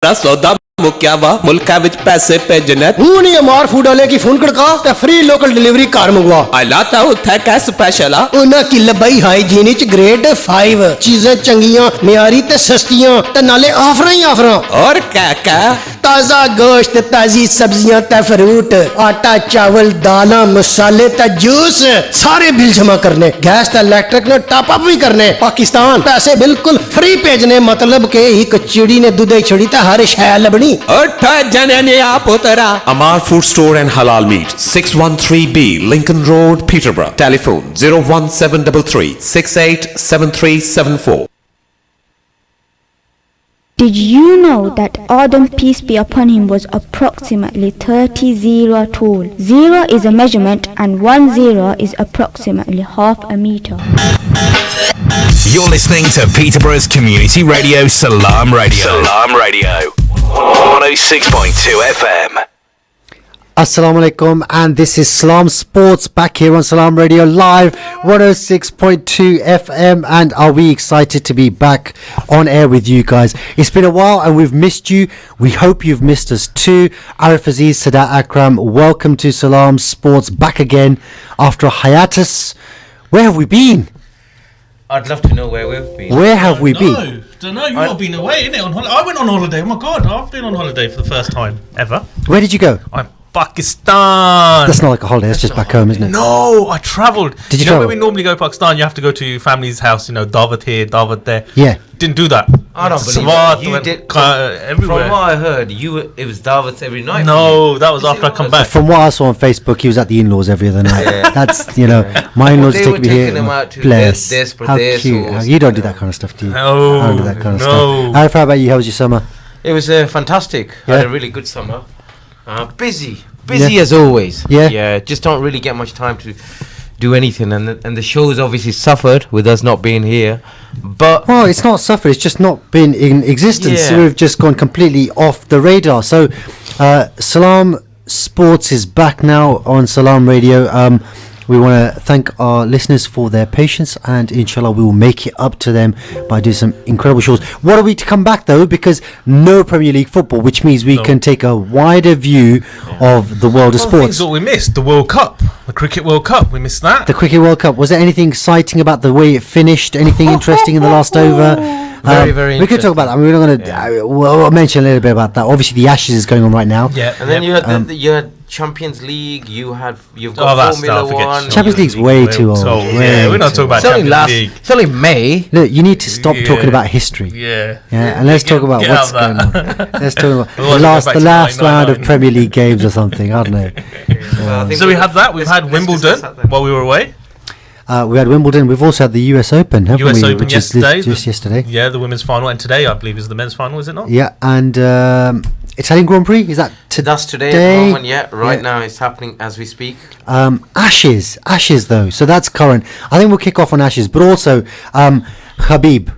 सौदा मुक्या वा मुल्का विच पैसे भेजने हूं नहीं मार फूड वाले की फोन खड़का ते फ्री लोकल डिलीवरी कार मंगवा अला ता उत्थे कै स्पेशल आ उन्हां की लबाई हाइजीन च ग्रेड 5 चीजें चंगियां मियारी ते सस्तियां ते नाले ऑफरां ही ऑफरां और क्या ताजा गोश्त ताजी सब्जियां ते फ्रूट आटा चावल दालां मसाले ते जूस सारे बिल जमा करने गैस ते इलेक्ट्रिक ने टॉप अप भी करने पाकिस्तान पैसे बिल्कुल फ्री भेजने मतलब के एक चिड़ी ने दूध छड़ी ते हर शै लबनी Amar Food Store and Halal Meat, 613B, Lincoln Road, Peterborough. Telephone 01733 687374. Did you know that Adam, peace be upon him, was approximately 30 zero tall? 0 is a measurement and 1 0 is approximately half a meter. You're listening to Peterborough's community radio, Salaam Radio. Salaam Radio. 106.2 FM. Assalamu alaikum, and this is Salaam Sports back here on Salaam Radio Live 106.2 FM. And are we excited to be back on air with you guys? It's been a while and we've missed you. We hope you've missed us too. Arif, Aziz, Sadat, Akram, welcome to Salaam Sports back again after a hiatus. Where have we been? I'd love to know where we've been. Where have we been? Don't know. You've all been away, innit? On holiday. I went on holiday. Oh my God, I've been on holiday for the first time ever. Where did you go? Pakistan. That's not like a holiday. That's just back home, isn't it? No, I travelled. Did you know travel? when we normally go to Pakistan, you have to go to your family's house. You know, Dawat here, Dawat there. Yeah. Didn't do that. I don't believe Swat, it. You went did everywhere. From what I heard, it was Dawats every night. No, that was after I come back. From what I saw on Facebook, he was at the in-laws every other night. Yeah. That's, you know, my in-laws They take were me taking here. him out to Bless. Des How Perdes cute. or You don't do that kind of stuff, do you? No, I don't do that kind of no. stuff. Arif, how about you? How was your summer? It was fantastic. Yeah. I had a really good summer. Busy as always. Yeah. Just don't really get much time to do anything, and the show's obviously suffered with us not being here. But well, it's not suffered. It's just not been in existence. Yeah. We've just gone completely off the radar. So, Salaam Sports is back now on Salaam Radio. We want to thank our listeners for their patience, and inshallah we will make it up to them by doing some incredible shows. What are we to come back though? Because no Premier League football, which means we can take a wider view of the world of sports. Things that we missed: the World Cup, the Cricket World Cup. We missed that. The Cricket World Cup. Was there anything exciting about the way it finished? Anything interesting in the last over? Very we could talk about that. I mean, we're not going to. We'll mention a little bit about that. Obviously, the Ashes is going on right now. Yeah, and then you had Champions League. You've got Formula One. Champions League's way too old. We're not talking about Champions League. It's only May. Look, you need to stop talking about history. Yeah. And let's talk about what's going on. Let's talk about the last round of Premier League games or something. I don't know. So we had that. We've had Wimbledon while we were away. We had Wimbledon. We've also had the US Open, haven't we? US Open which yesterday. Is just yesterday. Yeah, the women's final, and today I believe is the men's final. Is it not? Yeah, and Italian Grand Prix, is that today? That's today at the moment. Yeah, right now it's happening as we speak. Ashes though. So that's current. I think we'll kick off on Ashes, but also Khabib.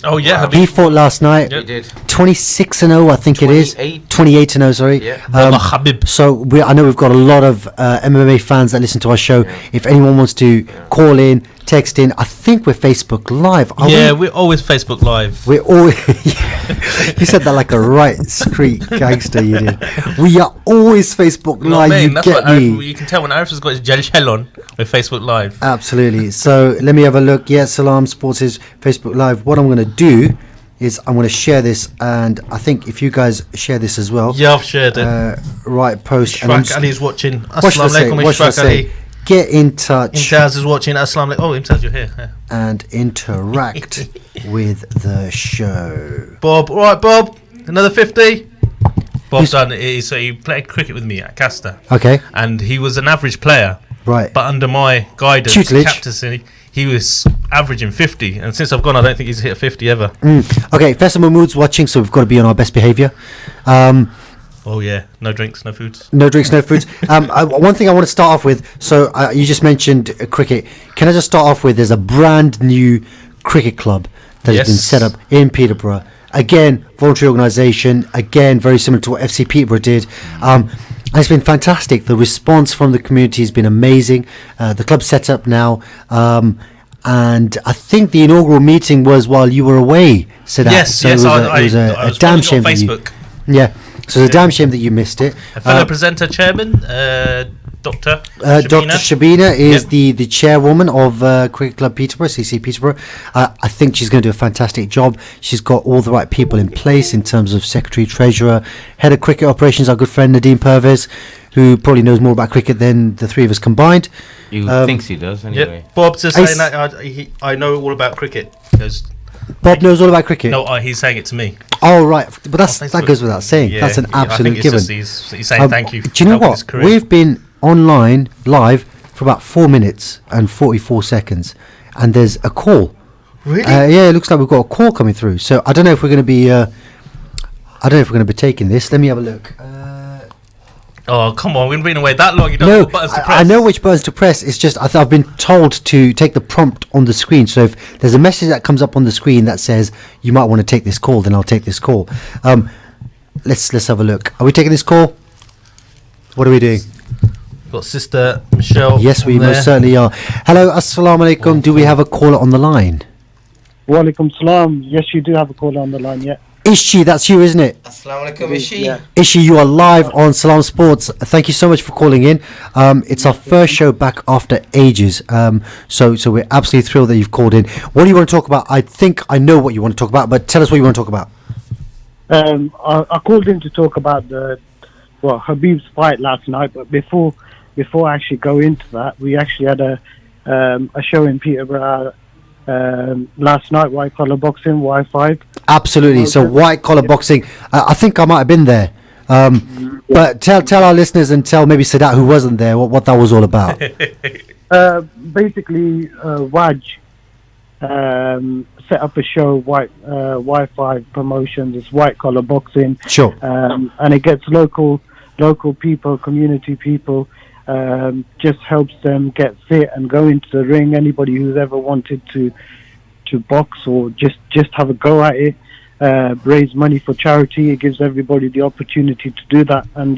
Oh yeah, He fought last night. He did. 26-0, I think it is. 28-0, sorry. Yeah. Khabib. So I know we've got a lot of MMA fans that listen to our show. Yeah. If anyone wants to call in, text in, I think we're Facebook Live. We're always Facebook Live. We're always. You said that like a right street gangster. You did. We are always Facebook Live. That's what you can tell when Arif has got his gel shell on. We're Facebook Live. Absolutely. So let me have a look. Yeah, Salaam Sports is Facebook Live. What I'm going to do is I'm going to share this, and I think if you guys share this as well. Yeah, I've shared it. Right, post. Ishraq Ali's watching. What should I say? Ishraq Ali. Get in touch. Imtiaz is watching. Assalamu alaikum. Oh, Imtiaz, you're here. Yeah. And interact with the show. Bob, all right, Bob. Another 50. Bob's done. So he played cricket with me at Castor. Okay. And he was an average player. Right. But under my guidance, tutelage, captaincy, he was averaging 50. And since I've gone, I don't think he's hit a 50 ever. Okay, Faisal Mahmood's watching, so we've got to be on our best behaviour. Oh yeah, no drinks, no foods. No drinks, no foods. One thing I want to start off with. So you just mentioned cricket. Can I just start off with? There's a brand new cricket club that has been set up in Peterborough. Again, voluntary organisation. Again, very similar to what FC Peterborough did. And it's been fantastic. The response from the community has been amazing. The club's set up now. And I think the inaugural meeting was while you were away, Sadat. Yes, so yes. It was a damn shame for you. Yeah. So it's a damn shame that you missed it. A fellow presenter, chairman, Dr. Dr. Shabina is Yep. the chairwoman of Cricket Club Peterborough, CC Peterborough. I think she's going to do a fantastic job. She's got all the right people in place in terms of secretary, treasurer, head of cricket operations, our good friend Nadeem Pervez, who probably knows more about cricket than the three of us combined. You thinks he does, anyway. Yep. Bob's just saying that I know all about cricket. Because Bob knows all about cricket. no, he's saying it to me. Oh, right. But that Facebook. goes without saying. Yeah, That's an I absolute think it's given. just he's saying thank you. Do you know for his what? career. We've been online live for about 4 minutes and 44 seconds, and there's a call. Really? Yeah, it looks like we've got a call coming through. So I don't know if we're going to be. I don't know if we're going to be taking this. Let me have a look. Oh, come on. We've been away that long. You don't No, know what buttons to press. I know which buttons to press. It's just I've been told to take the prompt on the screen. So if there's a message that comes up on the screen that says you might want to take this call, then I'll take this call. Let's have a look. Are we taking this call? What are we doing? Got Sister Michelle. Yes, we there. most certainly are. Hello, assalamu alaikum. Do we have a caller on the line? Walaikum salam. Yes, you do have a caller on the line, yeah. Ishi, that's you, isn't it? Assalamu alaikum, Ishi. Yeah. Ishi, you are live on Salaam Sports. Thank you so much for calling in. It's our first show back after ages. So we're absolutely thrilled that you've called in. What do you want to talk about? I think I know what you want to talk about, but tell us what you want to talk about. I called in to talk about Habib's fight last night, but before I actually go into that, we actually had a show in Peterborough last night, White Collar Boxing, Y5. Absolutely. So white collar boxing. I think I might have been there. But tell our listeners and tell maybe Sadat, who wasn't there, what that was all about. Basically, Waj set up a show, Y5 Promotions. It's White Collar Boxing. Sure. And it gets local people, community people. Just helps them get fit and go into the ring. Anybody who's ever wanted to box or just have a go at it, raise money for charity. It gives everybody the opportunity to do that. And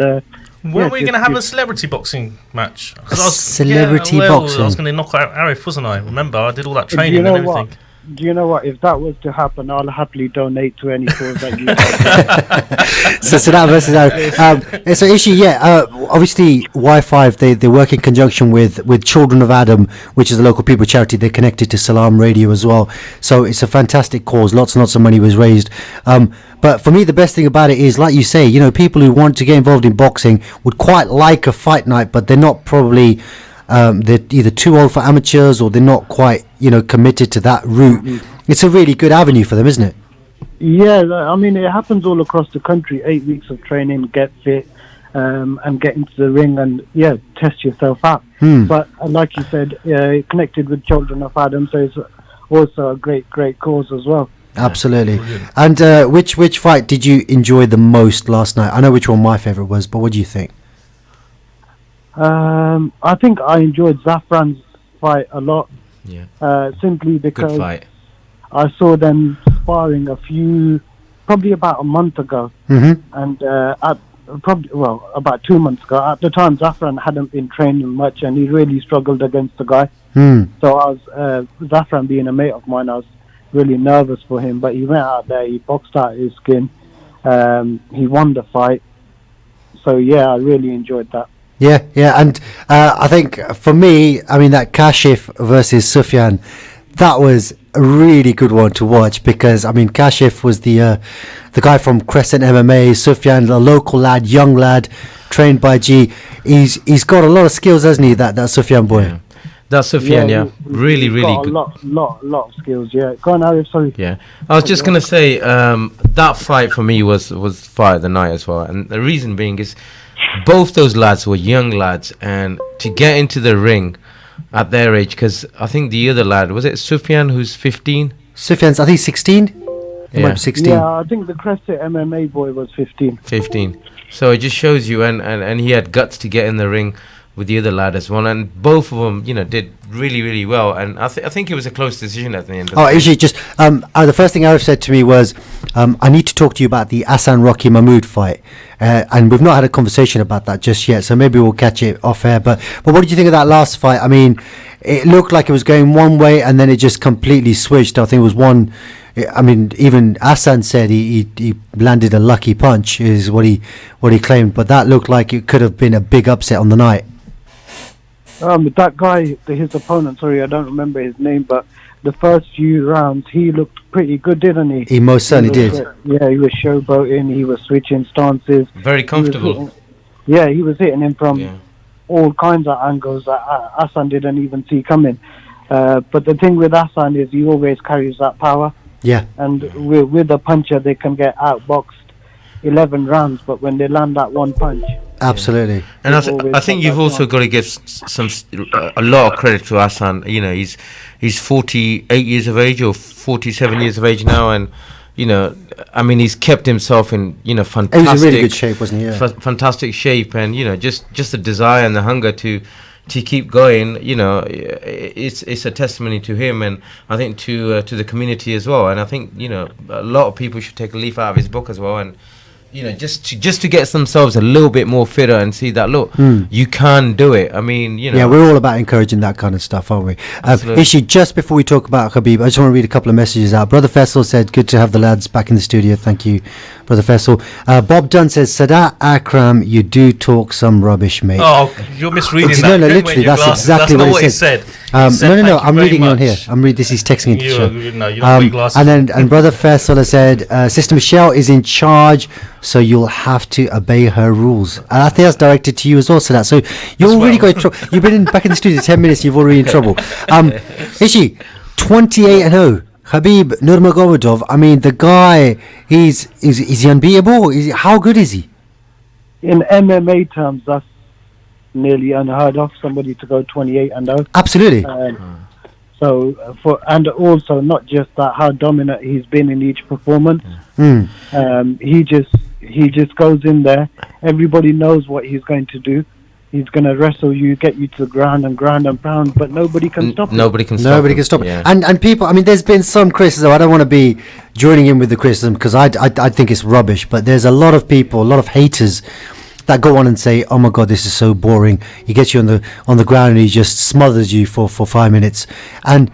when are we going to have a celebrity boxing match? 'Cause boxing? I was going to knock out Arif, wasn't I? Remember, I did all that training and everything. Do you know what? If that was to happen, I'll happily donate to any cause that you So Sadat versus Arif. So Ishi, obviously Y5 they work in conjunction with Children of Adam, which is a local people charity. They're connected to Salaam Radio as well. So it's a fantastic cause. Lots and lots of money was raised. But for me, the best thing about it is, like you say, people who want to get involved in boxing would quite like a fight night, but they're not probably. They're either too old for amateurs or they're not quite, committed to that route. It's a really good avenue for them, isn't it? Yeah, I mean, it happens all across the country. 8 weeks of training, get fit, and get into the ring and, test yourself out. But like you said, connected with Children of Adam, so it's also a great cause as well. Absolutely. And which fight did you enjoy the most last night? I know which one my favourite was, but what do you think? I think I enjoyed Zafran's fight a lot. Yeah. Simply because Good fight. I saw them sparring probably about a month ago, and about 2 months ago. At the time, Zafran hadn't been training much, and he really struggled against the guy. So I was Zafran being a mate of mine, I was really nervous for him. But he went out there, he boxed out his skin, he won the fight. So yeah, I really enjoyed that. Yeah, and I think for me, that Kashif versus Sufyan, that was a really good one to watch because Kashif was the guy from Crescent MMA, Sufyan, a local lad, young lad, trained by G. He's got a lot of skills, hasn't he? That Sufyan boy. Yeah. That's Sufyan, really good. A lot of skills. Yeah, go on, Arif. Sorry. Yeah, I was just gonna say that fight for me was fight of the night as well, and the reason being is. Both those lads were young lads, and to get into the ring at their age, because I think the other lad, was it Sufyan, who's 15? Sufyan's, I think, 16? He might be 16. Yeah, I think the Crescent MMA boy was 15. 15. So it just shows you, and he had guts to get in the ring with the other lad as well, and both of them, did really well, and I think it was a close decision at the end. Actually, just the first thing Arif said to me was, I need to talk to you about the Hassan Rocky Mahmood fight, and we've not had a conversation about that just yet, so maybe we'll catch it off air. But what did you think of that last fight? It looked like it was going one way, and then it just completely switched. I think it was one I mean, even Hassan said he landed a lucky punch, is what he claimed. But that looked like it could have been a big upset on the night. That guy, his opponent, sorry, I don't remember his name, but the first few rounds, he looked pretty good, didn't he? He most certainly did. Yeah, he was showboating, he was switching stances. Very comfortable. He was hitting him from all kinds of angles that Hassan didn't even see coming. But the thing with Hassan is he always carries that power. Yeah. And with a puncher, they can get outboxed 11 rounds, but when they land that one punch... Absolutely. And I think you've also got to give a lot of credit to Hassan. You know, he's 48 years of age or 47 years of age now, and you know, I mean, he's kept himself in fantastic. He was in really good shape, wasn't he? Yeah. Fantastic shape, and just the desire and the hunger to keep going. You know, it's a testimony to him, and I think to the community as well. And I think a lot of people should take a leaf out of his book as well, and just to get themselves a little bit more fitter and see that you can do it. I mean, yeah, we're all about encouraging that kind of stuff, aren't we? Ishi, just before we talk about Khabib, I just want to read a couple of messages out. Brother Faisal said, "Good to have the lads back in the studio." Thank you, Brother Faisal. Bob Dunn says, "Sadat Akram, you do talk some rubbish, mate." Oh, you're misreading that. No, literally, that's exactly what he said. No, I'm reading it on here. This is texting into the show. And Brother Faisal said, Sister Michelle is in charge, so you'll have to obey her rules. And I think that's directed to you as well, Sadat. So you're already got in trouble. You've been back in the studio 10 minutes, you're already in trouble. Ishi, 28-0. Khabib Nurmagomedov, I mean, the guy, is he unbeatable? How good is he? In MMA terms, that's nearly unheard of, somebody to go 28-0. Absolutely. And also not just that, how dominant he's been in each performance. He just goes in there. Everybody knows what he's going to do. He's going to wrestle you, get you to the ground and pound, but nobody can stop him. Nobody can stop it. And people, I mean, there's been some criticism. I don't want to be joining in with the criticism because I think it's rubbish. But there's a lot of people, a lot of haters that go on and say, "Oh my God, this is so boring." He gets you on the ground and he just smothers you for 5 minutes. And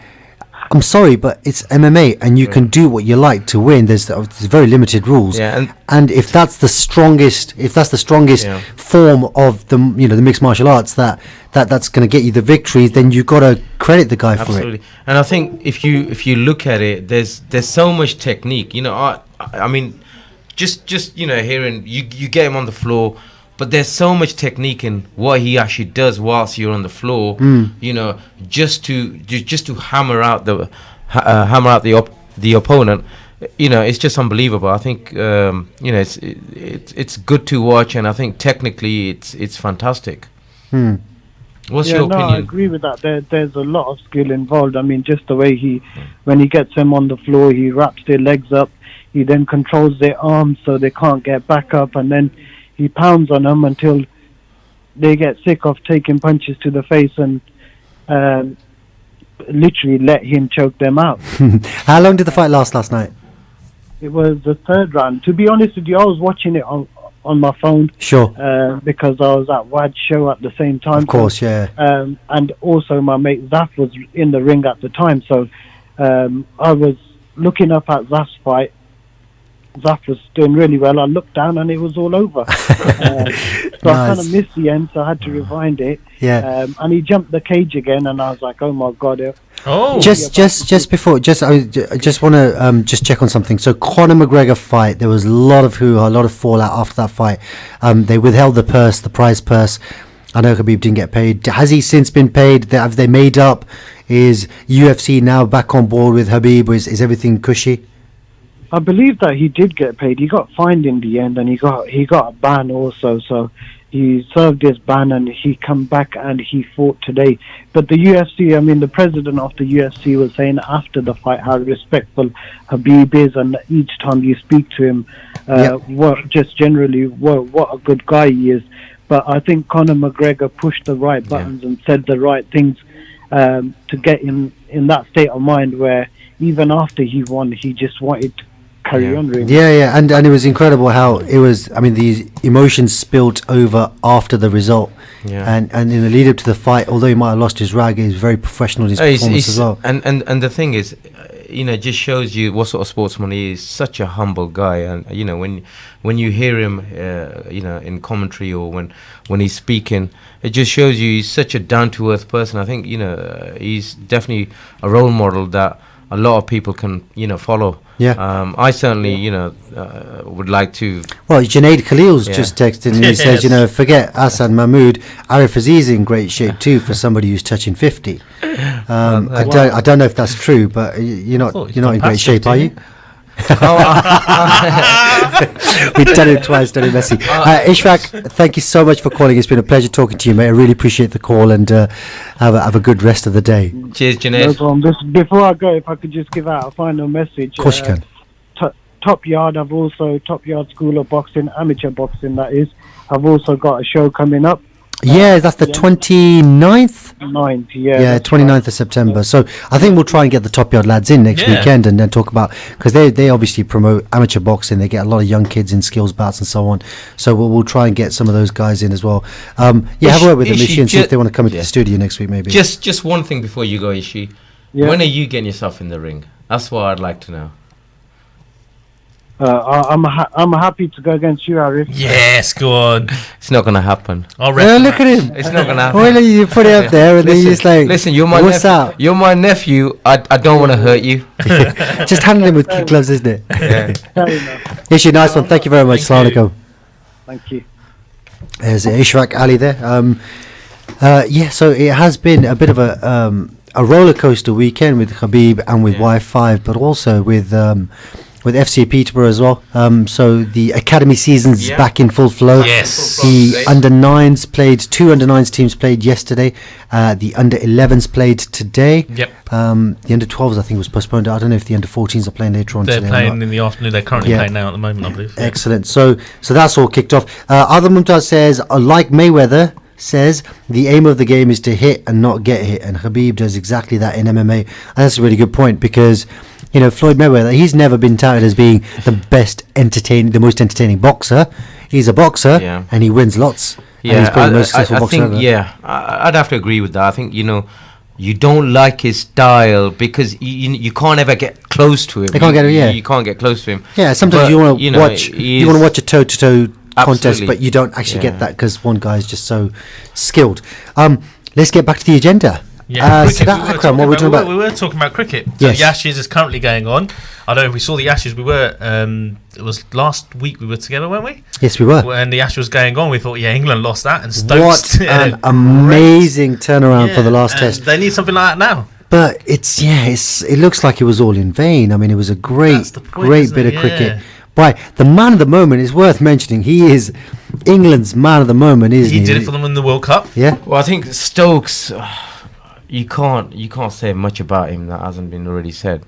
I'm sorry, but it's MMA, and you can do what you like to win. There's very limited rules. Yeah, and if that's the strongest, form of the the mixed martial arts that's going to get you the victories, then you've got to credit the guy for it. And I think if you look at it, there's so much technique. I mean, just hearing you get him on the floor. But there's so much technique in what he actually does whilst you're on the floor. Just to hammer out the opponent. It's just unbelievable. I think it's good to watch, and I think technically it's fantastic. What's your opinion? I agree with that. There's a lot of skill involved. I mean, just the way when he gets them on the floor, he wraps their legs up. He then controls their arms so they can't get back up, and then he pounds on them until they get sick of taking punches to the face and literally let him choke them out. How long did the fight last night? It was the third round. To be honest with you, I was watching it on my phone. Sure. Because I was at Wad's show at the same time. Of course, yeah. And also my mate Zaf was in the ring at the time. So I was looking up at Zaf's fight. Zaf was doing really well. I looked down and it was all over. So I kind of missed the end, so I had to rewind it. Yeah. And he jumped the cage again, and I was like, "Oh my God!" Just before, I just want to just check on something. So Conor McGregor fight, there was a lot of fallout after that fight. They withheld the prize purse. I know Khabib didn't get paid. Has he since been paid? Have they made up? Is UFC now back on board with Khabib? Is everything cushy? I believe that he did get paid. He got fined in the end, and he got a ban also. So he served his ban, and he come back and he fought today. But the UFC, I mean, the president of the UFC was saying after the fight how respectful Khabib is, and each time you speak to him, what a good guy he is. But I think Conor McGregor pushed the right buttons and said the right things to get him in that state of mind where even after he won, he just wanted to carry on really. And it was incredible how it was. I mean, the emotions spilt over after the result, and in the lead up to the fight, although he might have lost his rag, he was very professional in his performance as well. And the thing is, just shows you what sort of sportsman he is. Such a humble guy, and when you hear him, in commentary or when he's speaking, it just shows you he's such a down to earth person. I think he's definitely a role model that a lot of people can follow. Yeah. I certainly would like to. Well, Junaid Khalil's just texted and he says, forget Hassan Mahmood. Arif Aziz in great shape too for somebody who's touching 50. I don't know if that's true, but you're not in great shape, are you? We've done it twice, done it messy. Ishfaq, thank you so much for calling. It's been a pleasure talking to you, mate. I really appreciate the call, and have a good rest of the day. Cheers, Junaid. No problem. Before I go, if I could just give out a final message. Of course you can. Top Yard, Top Yard School of Boxing, amateur boxing that is. I've also got a show coming up. Yeah, that's the 29th? 9th, yeah. Yeah, 29th of September. So I think we'll try and get the Top Yard lads in next weekend and then talk about, because they obviously promote amateur boxing. They get a lot of young kids in skills bouts and so on. So we'll try and get some of those guys in as well. Have a word with them, Ishi, and see if they want to come into the studio next week maybe. Just one thing before you go, Ishi. Yeah. When are you getting yourself in the ring? That's what I'd like to know. I'm happy to go against you, Arif. Yes, go on. It's not gonna happen. Look at him. It's not gonna happen. Well, you put it up there, and then you're just like, listen, you're my what's nephew. up? You're my nephew. I don't want to hurt you. Just handle him with kid gloves, isn't it? Yeah. Ishi, nice one. Thank you very much. Assalamu alaikum. Thank you. There's Ishfaq Ali there. So it has been a bit of a roller coaster weekend with Khabib and with Y5, but also with FC Peterborough as well. So the academy season's back in full flow. Yes. The under-9s played, 2 under-9s teams played yesterday. The under-11s played today. Yep. The under-12s I think was postponed. I don't know if the under-14s are playing later on today. They're playing in the afternoon. They're currently playing now at the moment, I believe. Yeah. Excellent. So that's all kicked off. Other Mumtaz says, like Mayweather says, the aim of the game is to hit and not get hit, and Khabib does exactly that in MMA. And that's a really good point, because Floyd Mayweather, he's never been touted as being the most entertaining boxer. He's a boxer, and he wins lots. Yeah, and he's probably the most successful boxer think, ever. I'd have to agree with that. I think you don't like his style because you can't ever get close to him. You can't you can't get close to him. Yeah, sometimes you want to watch a toe-to-toe contest, but you don't actually get that because one guy is just so skilled. Let's get back to the agenda. Yeah, Sadat Akram, what were we talking about? We were talking about cricket. Yes. The Ashes is currently going on. I don't know if we saw the Ashes. We were. It was last week we were together, weren't we? Yes, we were. When the Ashes was going on, we thought, England lost that, and Stokes. What an amazing turnaround for the last test. They need something like that now. But it looks like it was all in vain. I mean, it was a great bit of cricket. But the man of the moment is worth mentioning. He is England's man of the moment, isn't he? He did it for them in the World Cup. Yeah. Well, I think Stokes. You can't say much about him that hasn't been already said.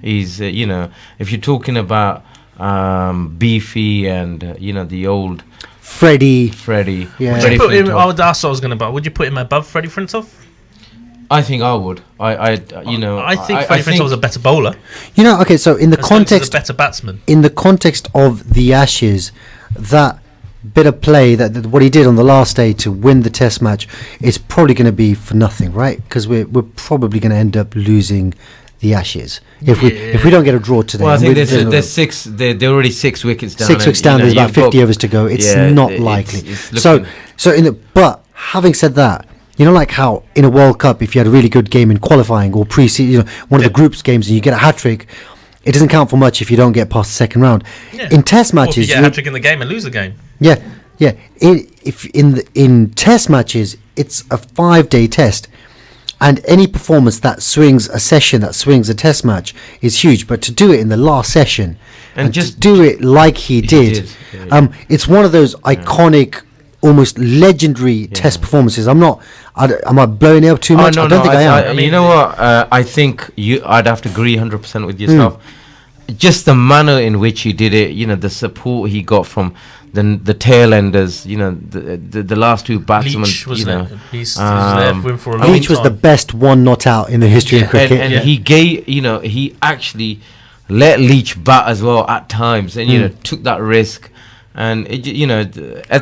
He's if you're talking about Beefy and the old Freddie. Yeah. Would you put him? That's what I was going to about. Would you put him above Freddie Flintoff? I think I would. I think Freddie Flintoff was a better bowler. Okay. So in the context, a better batsman. In the context of the Ashes, that bit of play that what he did on the last day to win the Test match is probably going to be for nothing, right? Because we're probably going to end up losing the Ashes if we don't get a draw today. Well, I think there's six. They're already 6 wickets down. 6 wickets down. There's about 50 overs to go. It's not likely. But having said that, like how in a World Cup, if you had a really good game in qualifying or pre-season, one of the groups games, and you get a hat trick, it doesn't count for much if you don't get past the second round. Yeah. In Test matches, or if you get a hat trick in the game and lose the game. Yeah. In Test matches, it's a 5-day test, and any performance that swings a session, that swings a Test match, is huge. But to do it in the last session and just to do it like he did. It's one of those iconic, almost legendary Test performances. Am I blowing it up too much? No, I don't think I am. You know what? I think I'd have to agree 100% with yourself. Just the manner in which he did it, the support he got from the tail enders, the last two batsmen. Leach, wasn't it? He's there for a long Leach was the best one not out in the history of cricket. And he gave, he actually let Leach bat as well at times, and took that risk. And at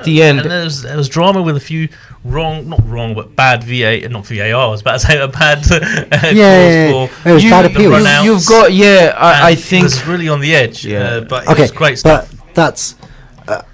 the end, and there was drama with a few not wrong, but bad not VARs, but I say a bad it was bad appeals. You've got I think it was really on the edge. But it was great but stuff. that's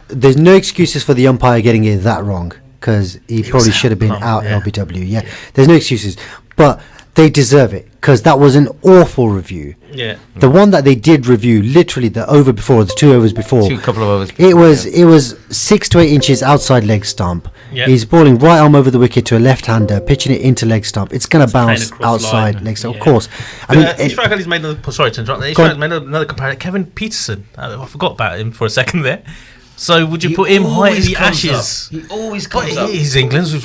there's no excuses for the umpire getting it that wrong, because he probably should have been out LBW. Yeah, there's no excuses, but they deserve it, because that was an awful review. Yeah, the one that they did review, literally the 2 overs before, couple of overs. It was 6 to 8 inches outside leg stump. Yeah. He's balling right arm over the wicket to a left-hander, pitching it into leg stump. It's going to bounce outside leg stump, of course. I mean, Ishfaq Ali's made another. Sorry to interrupt. Ishfaq made another comparison. Kevin Peterson. I forgot about him for a second there. So would you put him high in the Ashes? He always comes up. He's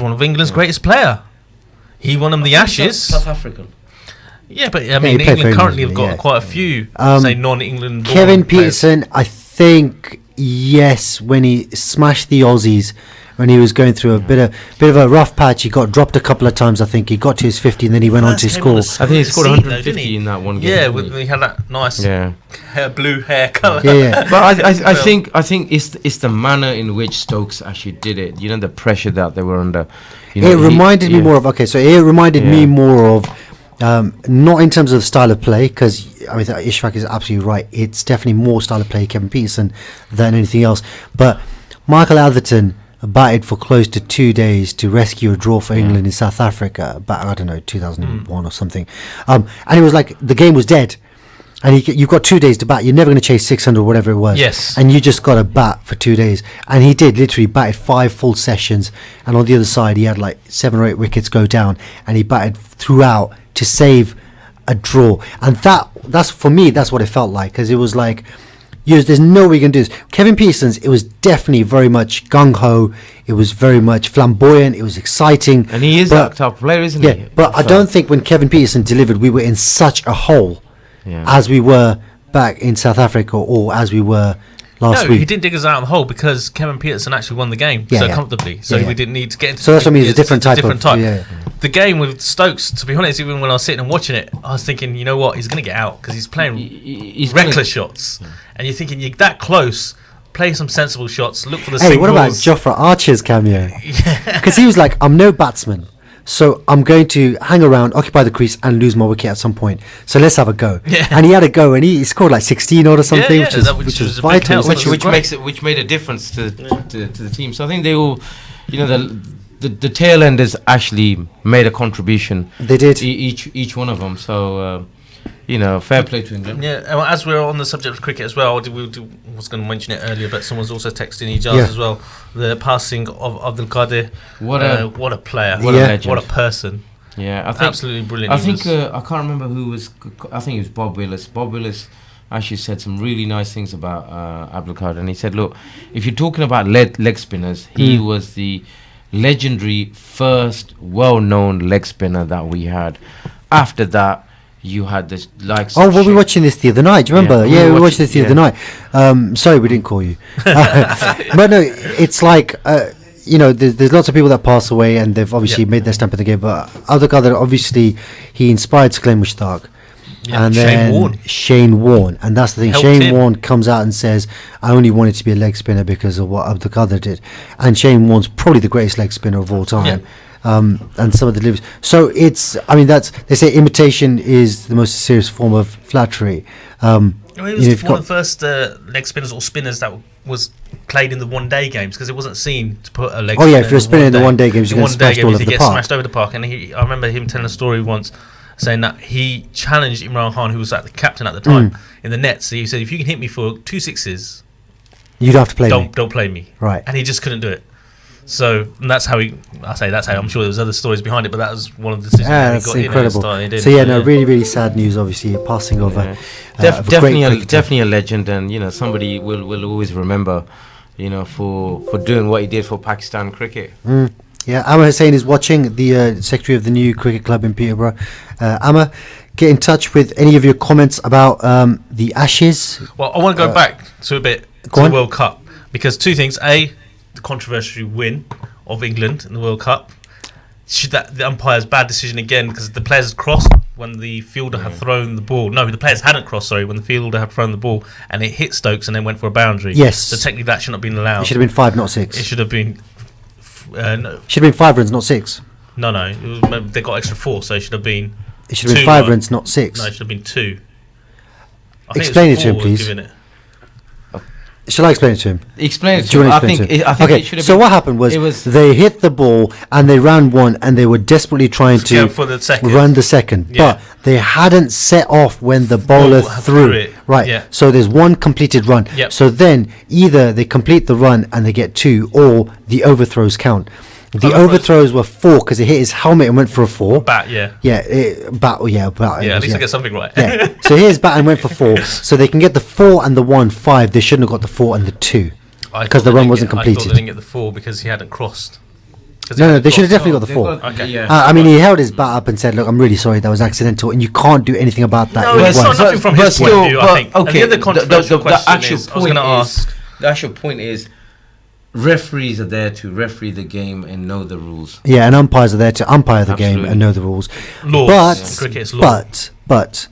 one of England's greatest player. He won him the Ashes. South African. Yeah, but I mean, England currently have got quite a few, say, non-England. Kevin Peterson, I think, yes, when he smashed the Aussies, when he was going through a bit of a rough patch, he got dropped a couple of times. I think he got to his 50, and then he went on to score. I think he scored 150 in that one game. Yeah, he had that nice blue hair colour. Yeah. But I think it's the manner in which Stokes actually did it. You know, the pressure that they were under. It reminded me more of me more of. Not in terms of style of play, because I mean Ishfaq is absolutely right. It's definitely more style of play Kevin Peterson than anything else. But Michael Atherton batted for close to 2 days to rescue a draw for England in South Africa back, I don't know, 2001 or something. And it was like the game was dead. And you've got 2 days to bat. You're never going to chase 600 or whatever it was. Yes. And you just got to bat for 2 days. And he did, literally batted 5 full sessions. And on the other side, he had like 7 or 8 wickets go down. And he batted throughout to save a draw. And that's for me, that's what it felt like. Because it was like, there's no way you can do this. Kevin Peterson's, it was definitely very much gung-ho. It was very much flamboyant. It was exciting. And he is that type of player, isn't he? Yeah, but I don't think when Kevin Peterson delivered, we were in such a hole as we were back in South Africa, or as we were last week. He didn't dig us out of the hole, because Kevin Peterson actually won the game comfortably. So we didn't need to get into. So that's what I mean. It's a different type. The game with Stokes, to be honest, even when I was sitting and watching it, I was thinking, you know what, he's going to get out, because he's playing reckless shots, and you're thinking you're that close. Play some sensible shots. Look for the singles. What about Jofra Archer's cameo? Because he was like, I'm no batsman, so I'm going to hang around, occupy the crease, and lose my wicket at some point. So let's have a go. Yeah. And he had a go, and he scored like 16 or something, which was vital. Which made a difference to the team. So I think they all, the tail enders actually made a contribution. They did. Each one of them. So fair play to England. Yeah, and as we're on the subject of cricket as well, I was going to mention it earlier, but someone's also texting Imtiaz as well. The passing of Abdul Qadir. What a player! What a legend! What a person! Yeah, I think absolutely brilliant. I think I can't remember who was. I think it was Bob Willis. Bob Willis actually said some really nice things about Abdul Qadir, and he said, "Look, if you're talking about leg spinners, he was the legendary first well-known leg spinner that we had. After that, you had this likes. Oh, we were watching this the other night. Do you remember? Yeah, we watched this the other night. Sorry, we didn't call you. But no, it's like there's lots of people that pass away, and they've obviously made their stamp in the game. But Abdul Qadir, obviously, he inspired Glenn Mushtaq. And then Shane Warne, and that's the thing. Shane Warne comes out and says, "I only wanted to be a leg spinner because of what Abdul Qadir did," and Shane Warne's probably the greatest leg spinner of all time. And some of the deliveries. So they say imitation is the most serious form of flattery. He was one of the first leg spinners or spinners that was played in the one-day games, because it wasn't seen to put a leg. If you're spinning in the one-day games, you're going to smash all over the park. Smashed over the park, and I remember him telling a story once, saying that he challenged Imran Khan, who was the captain at the time, in the nets. So he said, if you can hit me for 2 sixes, you don't have to play me. Don't play me. Right. And he just couldn't do it. So that's how I'm sure there was other stories behind it, but that was one of the decisions that's he got incredible. Really, really sad news, obviously, passing over. Definitely a legend, and somebody will always remember, for doing what he did for Pakistan cricket. Yeah, Amma Hussain is watching, the secretary of the new cricket club in Peterborough. Amma, get in touch with any of your comments about the Ashes. Well, I want to go back to the World Cup, because two things. A, the controversial win of England in the World Cup. Should the umpire's bad decision again, because the players crossed, when the fielder had thrown the ball. No, the players hadn't crossed. Sorry, when the fielder had thrown the ball and it hit Stokes and then went for a boundary. Yes. So technically that shouldn't have been allowed. It should have been 5, not 6. It should have been. No. Should have been 5 runs, not 6. No. They got extra 4, so it should have been. It should have been 5 runs, not 6. No, it should have been 2. Explain it to him, please. Shall I explain it to him? Explain it Do you to him. want to explain it to him? I think it should have so been, what happened was they hit the ball and they ran one and they were desperately trying to for the second. run the second. Yeah. But they hadn't set off when the bowler threw it. Right. Yeah. So there's one completed run. Yep. So then either they complete the run and they get 2 or the overthrows count. The overthrows were 4 because it hit his helmet and went for a 4. Bat, yeah. Yeah, bat. Yeah, at least I get something right. Yeah. So here's bat and went for 4. So they can get the 4 and the 1, 5. They shouldn't have got the 4 and the 2 because the run wasn't completed. I thought they didn't get the 4 because he hadn't crossed. No, they should have definitely got the 4. Okay. Yeah. I mean, he held his bat up and said, "Look, I'm really sorry, that was accidental, and you can't do anything about that." No, it's not nothing from his point of view. I think. Okay. And the other controversial question actual is, I was going to ask. The actual point is, referees are there to referee the game and know the rules. Yeah, and umpires are there to umpire the game Absolutely. and know the rules. Laws. Cricket's law. But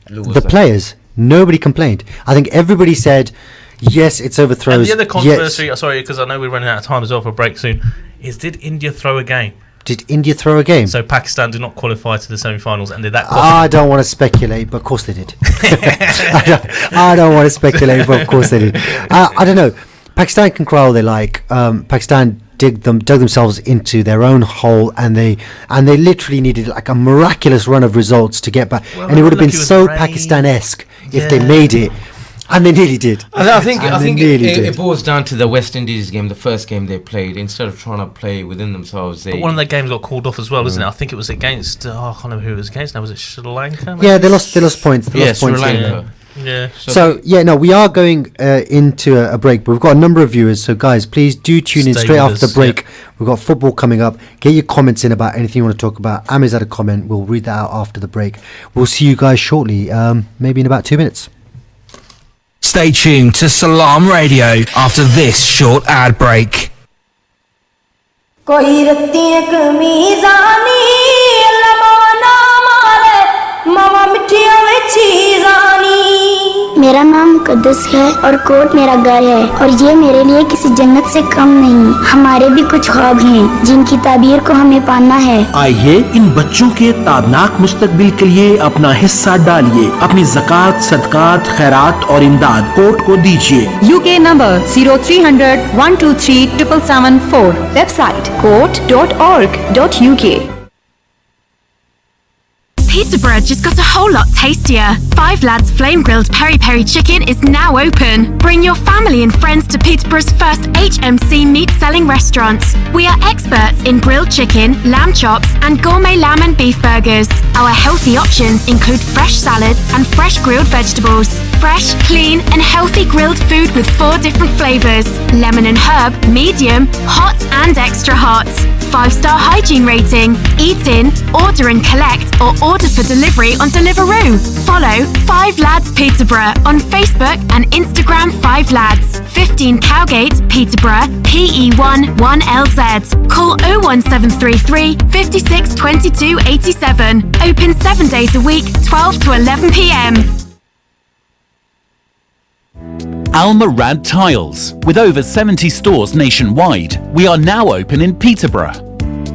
the players, nobody complained. I think everybody said, yes, it's overthrows. And the other controversy, sorry, because I know we're running out of time as well for a break soon, is did India throw a game? Did India throw a game? So Pakistan did not qualify to the semi-finals, and did that? I don't want to speculate, but of course they did. I don't want to speculate, but of course they did. I don't know. Pakistan can cry all they like. Pakistan dug themselves into their own hole, and they literally needed like a miraculous run of results to get back. And it would have been so Pakistan-esque if they made it. And they nearly did. I think it boils down to the West Indies game, the first game they played. Instead of trying to play within themselves, but one of their games got called off as well, isn't it? I think it was against. I can't remember who it was against. Now was it Sri Lanka? Maybe? Yeah, they lost points. They lost Sri points. Lanka. Yeah. So we are going into a break, but we've got a number of viewers. So guys, please do tune in straight after the break. We've got football coming up. Get your comments in about anything you want to talk about. Ami's had a comment. We'll read that out after the break. We'll see you guys shortly, maybe in about 2 minutes. Stay tuned to Salaam Radio after this short ad break. कोई रत्तियां कमीज़ानी लमाना मारे मामा मिठिया में चीज़ानी। मेरा नाम मुकद्दस है और coat मेरा घर है और ये मेरे लिए किसी जन्नत से कम नहीं। हमारे भी कुछ ख्वाब हैं जिनकी ताबीर को हमें पाना है। आइए इन बच्चों के ताबनाक मुस्तकबिल के लिए अपना हिस्सा डालिए। अपनी ज़कात, सदकात, खैरात और इमदाद कोट को दीजिए। UK number 0300 123 7774. Website court.org.uk. Peterborough just got a whole lot tastier. Five Lads Flame Grilled Peri Peri Chicken is now open. Bring your family and friends to Peterborough's first HMC meat selling restaurant. We are experts in grilled chicken, lamb chops and gourmet lamb and beef burgers. Our healthy options include fresh salads and fresh grilled vegetables. Fresh, clean and healthy grilled food with 4 different flavours. Lemon and herb, medium, hot and extra hot. 5-star hygiene rating. Eat in, order and collect or order for delivery on Deliveroo. Follow 5 Lads Peterborough on Facebook and Instagram 5 Lads. 15 Cowgate, Peterborough, PE1 1LZ. Call 01733 56 22 87. Open 7 days a week, 12 to 11 p.m. Almarad Tiles. With over 70 stores nationwide, we are now open in Peterborough.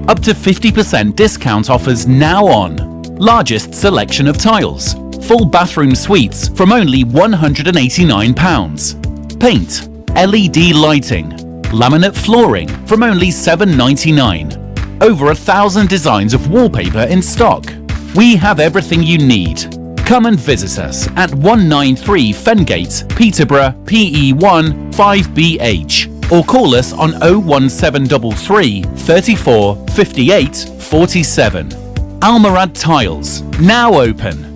Up to 50% discount offers now on. Largest selection of tiles. Full bathroom suites from only £189. Paint, LED lighting, laminate flooring from only £7.99. Over 1,000 designs of wallpaper in stock. We have everything you need. Come and visit us at 193 Fengate, Peterborough, PE1 5BH, or call us on 01733 34 58 47. Almarad Tiles, now open.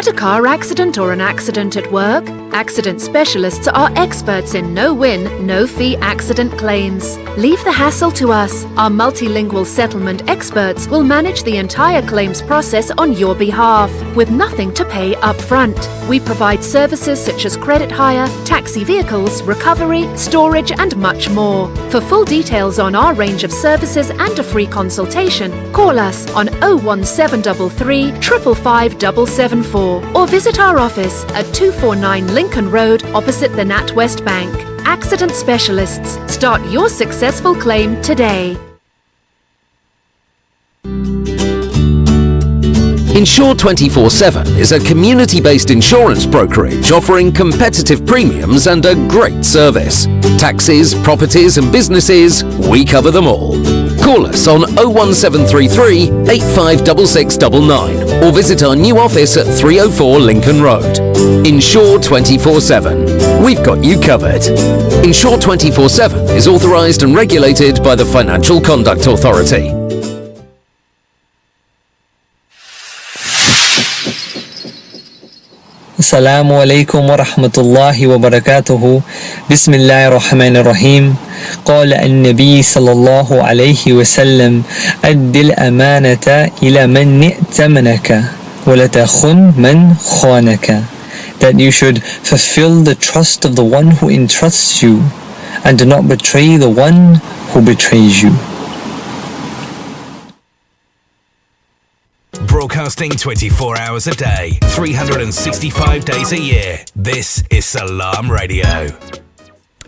Had a car accident or an accident at work? Accident specialists are experts in no-win, no-fee accident claims. Leave the hassle to us. Our multilingual settlement experts will manage the entire claims process on your behalf, with nothing to pay up front. We provide services such as credit hire, taxi vehicles, recovery, storage and much more. For full details on our range of services and a free consultation, call us on 01733 555 774 or visit our office at 249 Lincoln Road opposite the NatWest Bank. Accident Specialists. Start your successful claim today. Insure 24/7 is a community-based insurance brokerage offering competitive premiums and a great service. Taxis, properties and businesses, we cover them all. Call us on 01733 856699 or visit our new office at 304 Lincoln Road. Insure 24/7. We've got you covered. Insure 24/7 is authorised and regulated by the Financial Conduct Authority. السلام عليكم ورحمة الله وبركاته بسم الله الرحمن الرحيم قال النبي صلى الله عليه وسلم أد الأمانة إلى من ائتمنك ولا تخن من خانك, that you should fulfill the trust of the one who entrusts you and do not betray the one who betrays you. Broadcasting 24 hours a day, 365 days a year. This is Salaam Radio.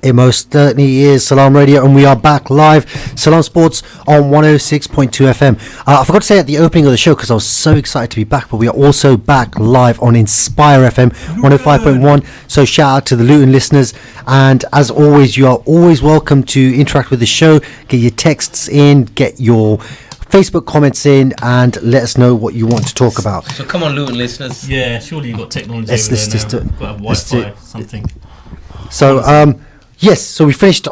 It most certainly is Salaam Radio, and we are back live. Salaam Sports on 106.2 FM. I forgot to say at the opening of the show because I was so excited to be back, but we are also back live on Inspire FM 105.1. So shout out to the Luton listeners, and as always, you are always welcome to interact with the show. Get your texts in, get your Facebook comments in, and let us know what you want to talk about. So come on, Luton listeners. Yeah, surely you've got technology Let's over there just now. Got to have Wi-Fi, something. So, yes, so we started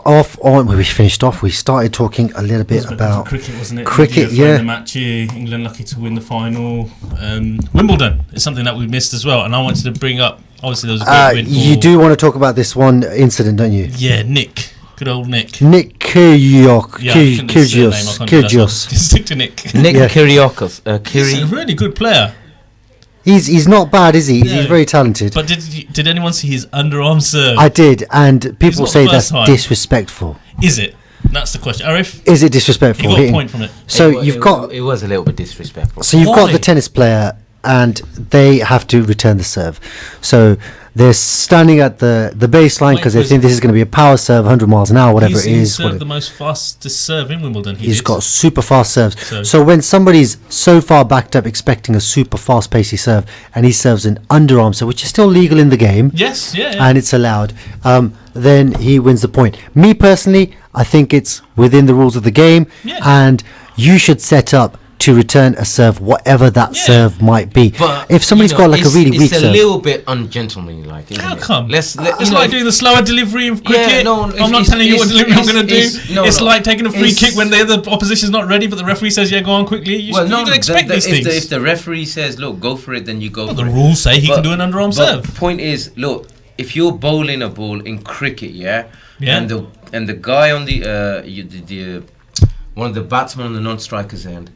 talking a little bit about cricket, wasn't it? Cricket, India yeah. the match here, England lucky to win the final. Wimbledon is something that we missed as well, and I wanted to bring up, obviously there was a great win for, you do want to talk about this one incident, don't you? Yeah, Nick. Good old Nick. Nick Kyrgios. Yeah, Kyrgios. Stick to Nick. Nick Kyrgios. He's a really good player. He's not bad, is he? Yeah. He's very talented. But did anyone see his underarm serve? I did, and people say that's time. disrespectful. Is it? That's the question. Arif? Is it disrespectful? You got a point from it. So it was a little bit disrespectful. So you've got the tennis player, and they have to return the serve. So they're standing at the baseline because they think this is going to be a power serve, 100 miles an hour, whatever it is. He's the most fastest serve in Wimbledon. He's got super fast serves. So when somebody's so far backed up expecting a super fast pacey serve, and he serves an underarm serve, which is still legal in the game, yes, yeah. and it's allowed, then he wins the point. Me personally, I think it's within the rules of the game, and you should set up to return a serve, whatever that serve might be. But, if somebody's got like a really weak serve, it's a little bit ungentlemanlike. How come? It's like doing the slower delivery in cricket. I'm not telling you what delivery I'm going to do. It's like taking a free kick when the opposition's not ready, but the referee says, "Yeah, go on quickly." You can expect these things. If the referee says, "Look, go for it," then you go. Well, the rules say he can do an underarm serve. The point is, look, if you're bowling a ball in cricket, and the guy on the one of the batsmen on the non-striker's end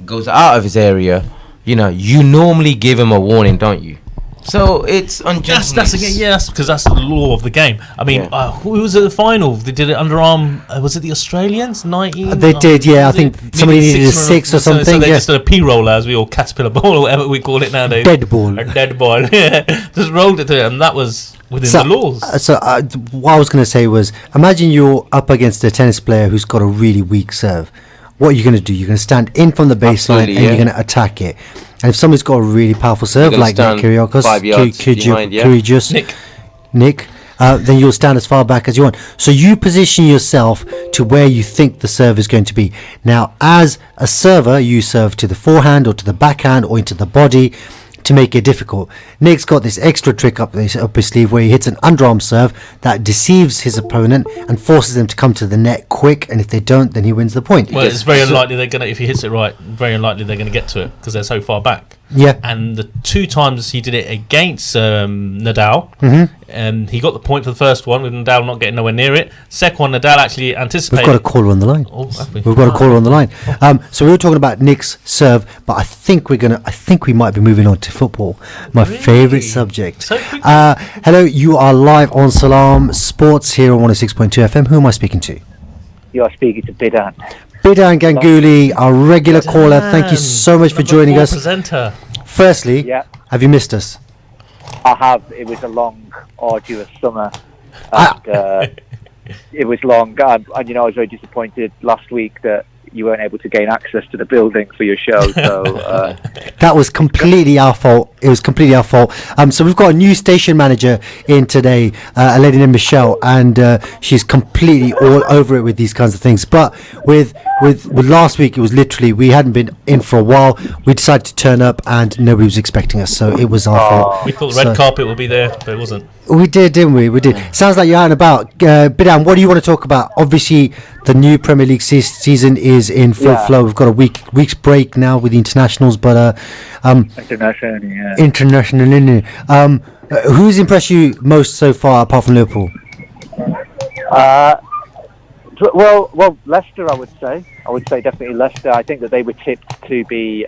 goes out of his area, you normally give him a warning, don't you? So it's ungentlemanly. That's because that's the law of the game. I mean, who was at the final? They did it underarm. Was it the Australians? 19. They did, yeah. I think somebody needed a 6 or something. So they just did a P-roller, as we all caterpillar ball or whatever we call it nowadays. Dead ball. A dead ball. Yeah, just rolled it to him, and that was within the laws. What I was going to say was, imagine you're up against a tennis player who's got a really weak serve. What are you going to do? You're going to stand in from the baseline and you're going to attack it. And if somebody's got a really powerful serve like Nick Kyrgios, Nick, then you'll stand as far back as you want. So you position yourself to where you think the serve is going to be. Now, as a server, you serve to the forehand or to the backhand or into the body to make it difficult. Nick's got this extra trick up his sleeve where he hits an underarm serve that deceives his opponent and forces them to come to the net quick, and if they don't, then he wins the point. Well, it's very unlikely they're going to, if he hits it right, very unlikely they're going to get to it because they're so far back. Yeah. And the 2 times he did it against Nadal, he got the point for the first one with Nadal not getting nowhere near it. Second one, Nadal actually anticipated. We've got a caller on the line. Oh, have we? We've got a caller on the line. So we were talking about Nick's serve, but I think we might be moving on to football, my favourite subject. Hello, you are live on Salaam Sports here on 106.2 FM. Who am I speaking to? You are speaking to Bidan. Bidan Ganguly, our regular caller. Thank you so much for joining us. Presenter. Firstly, have you missed us? I have. It was a long, arduous summer. And, it was long. And, I was very disappointed last week that you weren't able to gain access to the building for your show. So that was completely our fault. It was completely our fault. So we've got a new station manager in today, a lady named Michelle, and she's completely all over it with these kinds of things. But with last week, it was literally, we hadn't been in for a while. We decided to turn up, and nobody was expecting us, so it was our fault. We thought the red carpet would be there, but it wasn't. We did, didn't we? We did. Sounds like you're out and about. Bidan, what do you want to talk about? Obviously, the new Premier League season is in full flow. We've got a week's break now with the internationals, but internationally. Who's impressed you most so far, apart from Liverpool? Well, Leicester, I would say. I would say definitely Leicester. I think that they were tipped to be,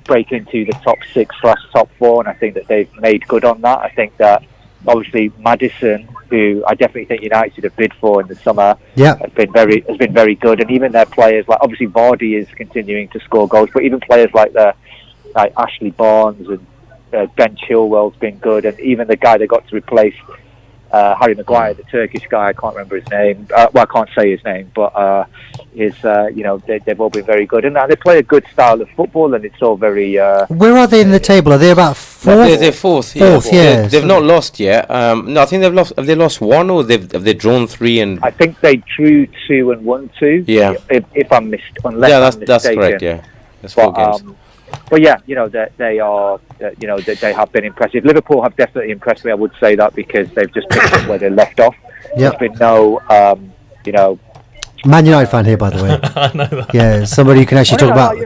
break into the top 6/top 4, and I think that they've made good on that. I think that obviously Maddison, who I definitely think United should have bid for in the summer, has been very good, and even their players like obviously Vardy is continuing to score goals, but even players like Ashley Barnes and Ben Chilwell's been good, and even the guy they got to replace Harry Maguire, the Turkish guy, I can't remember his name. I can't say his name, but they've all been very good, and they play a good style of football, and it's all very. Where are they in the table? Are they about fourth? They're fourth. Fourth, yeah. They've not lost yet. No, I think they've lost. Have they lost one, or have they drawn 3? And I think they drew 2 and won 2. Yeah. If I'm unless I'm mistaken. That's correct. Yeah. That's 4 games. But yeah, they are. They have been impressive. Liverpool have definitely impressed me. I would say that because they've just picked up where they left off. There's been no, Man United fan here, by the way. I know that. Yeah, somebody you can actually talk about.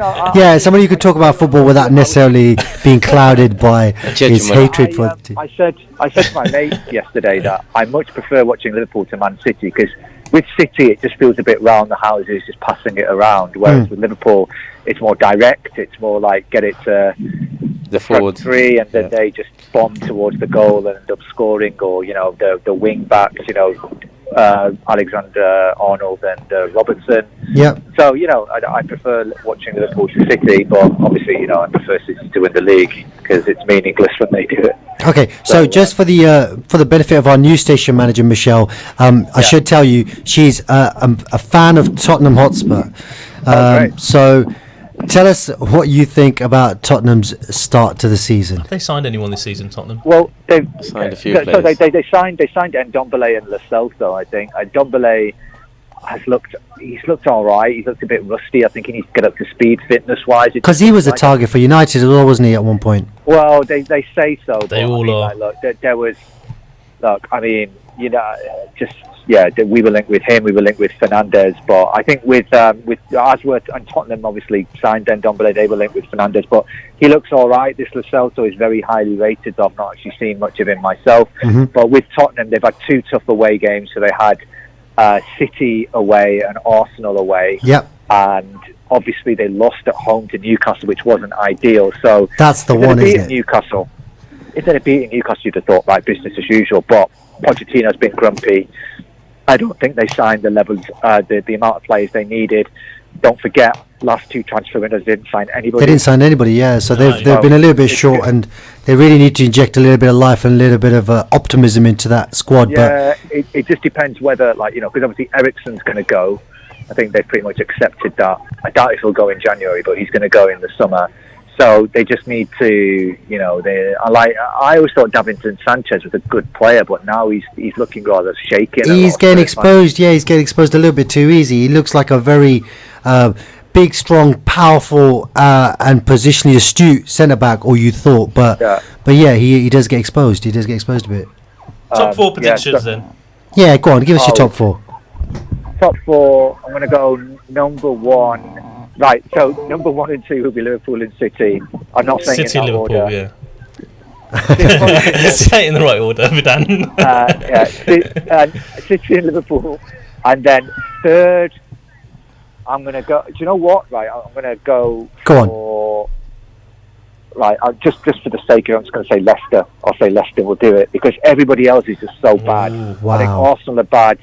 Somebody you could talk about football without necessarily being clouded by his hatred for. I said to my mate yesterday that I much prefer watching Liverpool to Man City because with City it just feels a bit round the houses, just passing it around. Whereas with Liverpool, it's more direct. It's more like get it to the forward 3, and then they just bomb towards the goal and end up scoring, or the wing backs, Alexander Arnold and Robertson. Yeah. So I prefer watching Liverpool to City, but obviously I prefer City to win the league because it's meaningless when they do it. Okay, so just for the benefit of our new station manager Michelle, I should tell you she's a fan of Tottenham Hotspur. So tell us what you think about Tottenham's start to the season. Have they signed anyone this season, Tottenham? Well, they've signed a few so players. they signed Ndombele and Lo Celso, I think. Ndombele he's looked all right. He's looked a bit rusty. I think he needs to get up to speed fitness-wise. Because he was a target for United as well, wasn't he, at one point? Well, they say so. They all are. We were linked with him. We were linked with Fernandes, but I think with Asworth and Tottenham obviously signed Ndombele, they were linked with Fernandes, but he looks all right. This Lo Celso is very highly rated. I've not actually seen much of him myself, but with Tottenham, they've had 2 tough away games. So they had City away and Arsenal away. Yep. And obviously they lost at home to Newcastle, which wasn't ideal. So that's the one, isn't it? Newcastle. If they'd have beaten Newcastle, you'd have thought, right, business as usual. But Pochettino's been grumpy. I don't think they signed the levels, the amount of players they needed. Don't forget, last 2 transfer windows didn't sign anybody. They didn't sign anybody, yeah. So they've been a little bit short, and they really need to inject a little bit of life and a little bit of optimism into that squad. Yeah, it just depends whether, because obviously Eriksen's going to go. I think they've pretty much accepted that. I doubt if he'll go in January, but he's going to go in the summer. So they just need to, I always thought Davinson Sanchez was a good player, but now he's looking rather shaky. He's getting exposed. Yeah, he's getting exposed a little bit too easy. He looks like a very big, strong, powerful, and positionally astute centre back, or you thought, but he does get exposed. He does get exposed a bit. Top 4 predictions then. Yeah, go on, give us your top 4. Top 4. I'm going to go number 1. Right, so number 1 and 2 will be Liverpool and City. I'm not saying City, in that Liverpool, order. yeah. Say it in the right order, Vidan. City and Liverpool, and then third, I'm gonna go. Do you know what? Right, I'm gonna go. Go for, Right, just for the sake of it, I'm just gonna say Leicester. I'll say Leicester will do it because everybody else is just so bad. wow. I think Arsenal are bad.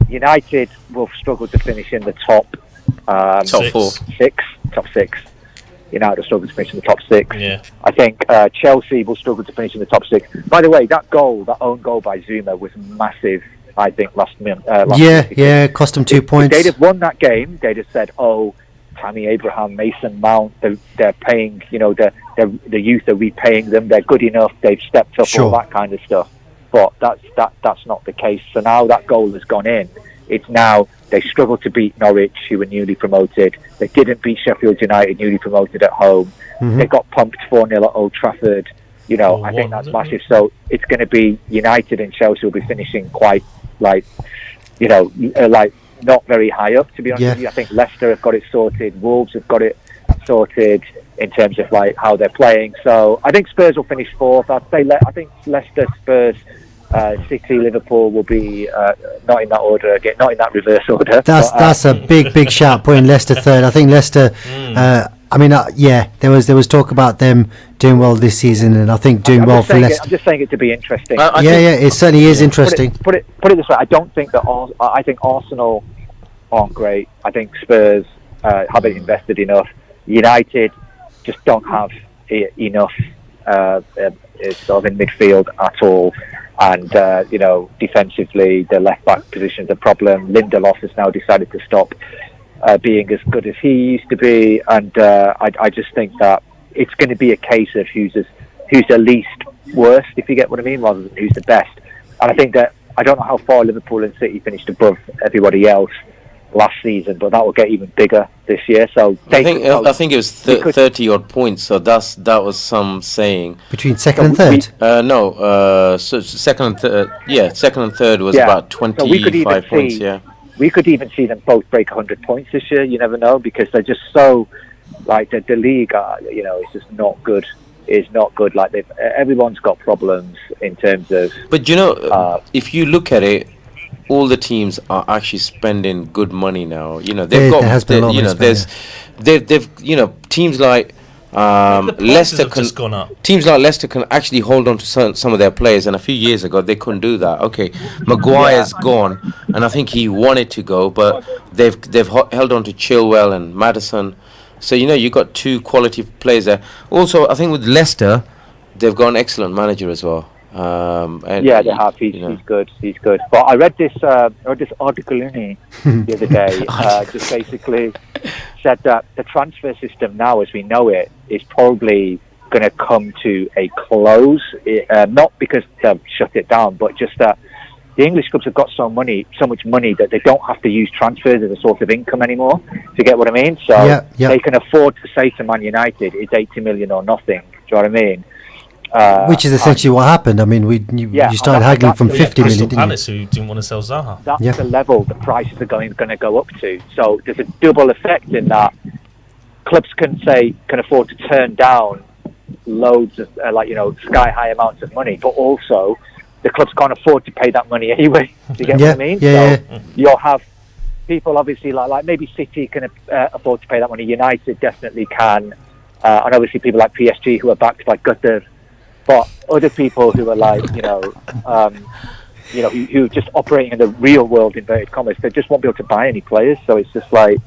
United will struggle to finish in the top top six. United will struggle to finish in the top 6. Yeah. I think Chelsea will struggle to finish in the top 6. By the way, that own goal by Zuma was massive. I think last week. Cost them 2 points. If they'd have won that game, they'd have said, "Oh, Tammy Abraham, Mason Mount, they're paying. You know, the youth are repaying them. They're good enough. They've stepped up, all that kind of stuff." But that's not the case. So now that goal has gone in. It's now they struggled to beat Norwich, who were newly promoted. They didn't beat Sheffield United, newly promoted at home. They got pumped 4-0 at Old Trafford. You know, I think that's massive. So it's going to be United and Chelsea will be finishing quite like not very high up, to be honest with you. I think Leicester have got it sorted. Wolves have got it sorted in terms of like how they're playing. So I think Spurs will finish 4th. I think Leicester, Spurs, City, Liverpool will be not in that order again, not in that reverse order. That's a big shout, putting Leicester third. I think Leicester. There was talk about them doing well this season, and I think doing well for Leicester. I'm just saying it to be interesting. It certainly is interesting. Put it this way: I don't think that. I think Arsenal aren't great. I think Spurs haven't invested enough. United just don't have enough sort of in midfield at all. And defensively, the left back position is a problem. Lindelof has now decided to stop being as good as he used to be, and I just think that it's going to be a case of who's the least worst, if you get what I mean, rather than who's the best. And I think that I don't know how far Liverpool and City finished above everybody else last season, but that will get even bigger this year. So I think it was 30 odd points. So that was some saying between second and third. So second and third. Yeah, second and third was about 25 points. We could even see them both break 100 points this year. You never know, because they're just so like the league. It's just not good. It's not good. Like everyone's got problems in terms of. But if you look at it, all the teams are actually spending good money now. They've teams like Leicester teams like Leicester can actually hold on to some of their players, and a few years ago they couldn't do that. Okay, Maguire's gone, and I think he wanted to go, but they've held on to Chilwell and Maddison. So you got 2 quality players there. Also, I think with Leicester, they've got an excellent manager as well. They have. He's good. He's good. But I read this article the other day. Just basically said that the transfer system now, as we know it, is probably going to come to a close. Not because they've shut it down, but just that the English clubs have got so much money that they don't have to use transfers as a source of income anymore. Do you get what I mean? So they can afford to say to Man United, "It's 80 million or nothing." Do you know what I mean? Which is essentially what happened. I mean, you started haggling from 50 million, didn't Palace, who didn't want to sell Zaha. That's the level the prices are going to go up to. So there's a double effect in that clubs can afford to turn down loads of sky high amounts of money, but also the clubs can't afford to pay that money anyway. Do you get what I mean? So you'll have people obviously like maybe City can afford to pay that money. United definitely can, and obviously people like PSG who are backed by Qatar. But other people who are like, who just operating in the real world, inverted commas, they just won't be able to buy any players. So it's just like,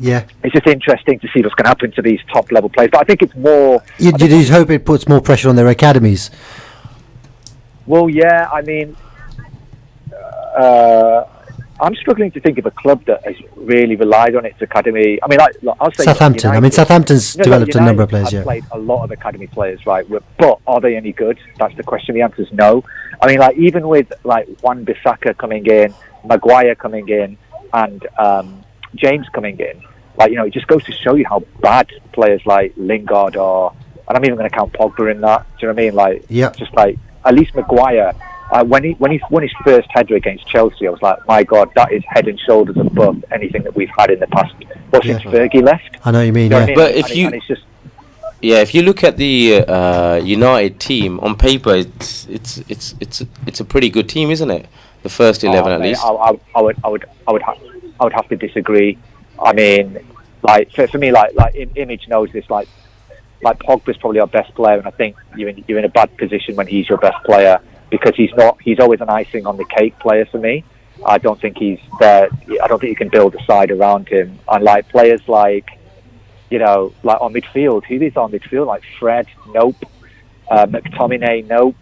it's just interesting to see what's going to happen to these top level players. But I think it's more. You just hope it puts more pressure on their academies. Well, yeah, I mean, I'm struggling to think of a club that has really relied on its academy. I mean, I'll say Southampton. United. I mean, Southampton's developed a number of players. I've played a lot of academy players, right? But are they any good? That's the question. The answer is no. I mean, like even with like Wan-Bissaka coming in, Maguire coming in, and James coming in, it just goes to show you how bad players like Lingard are. And I'm even going to count Pogba in that. Do you know what I mean? Just like at least Maguire when he won his first header against Chelsea, I was like, my God, that is head and shoulders above anything that we've had in the past. Well, since Fergie left. I know what you mean. You know Yeah. what I mean? But if you, and it's just, if you look at the United team on paper, it's a pretty good team, isn't it? The first 11 at mate, least. I would have to disagree. I mean, like for me, like Image knows this. Like Pogba's probably our best player, and I think you're in a bad position when he's your best player, because he's always an icing on the cake player for me. I don't think he's there. I don't think you can build a side around him. And like players like, like on midfield, who is on midfield? Like Fred, nope. McTominay, nope.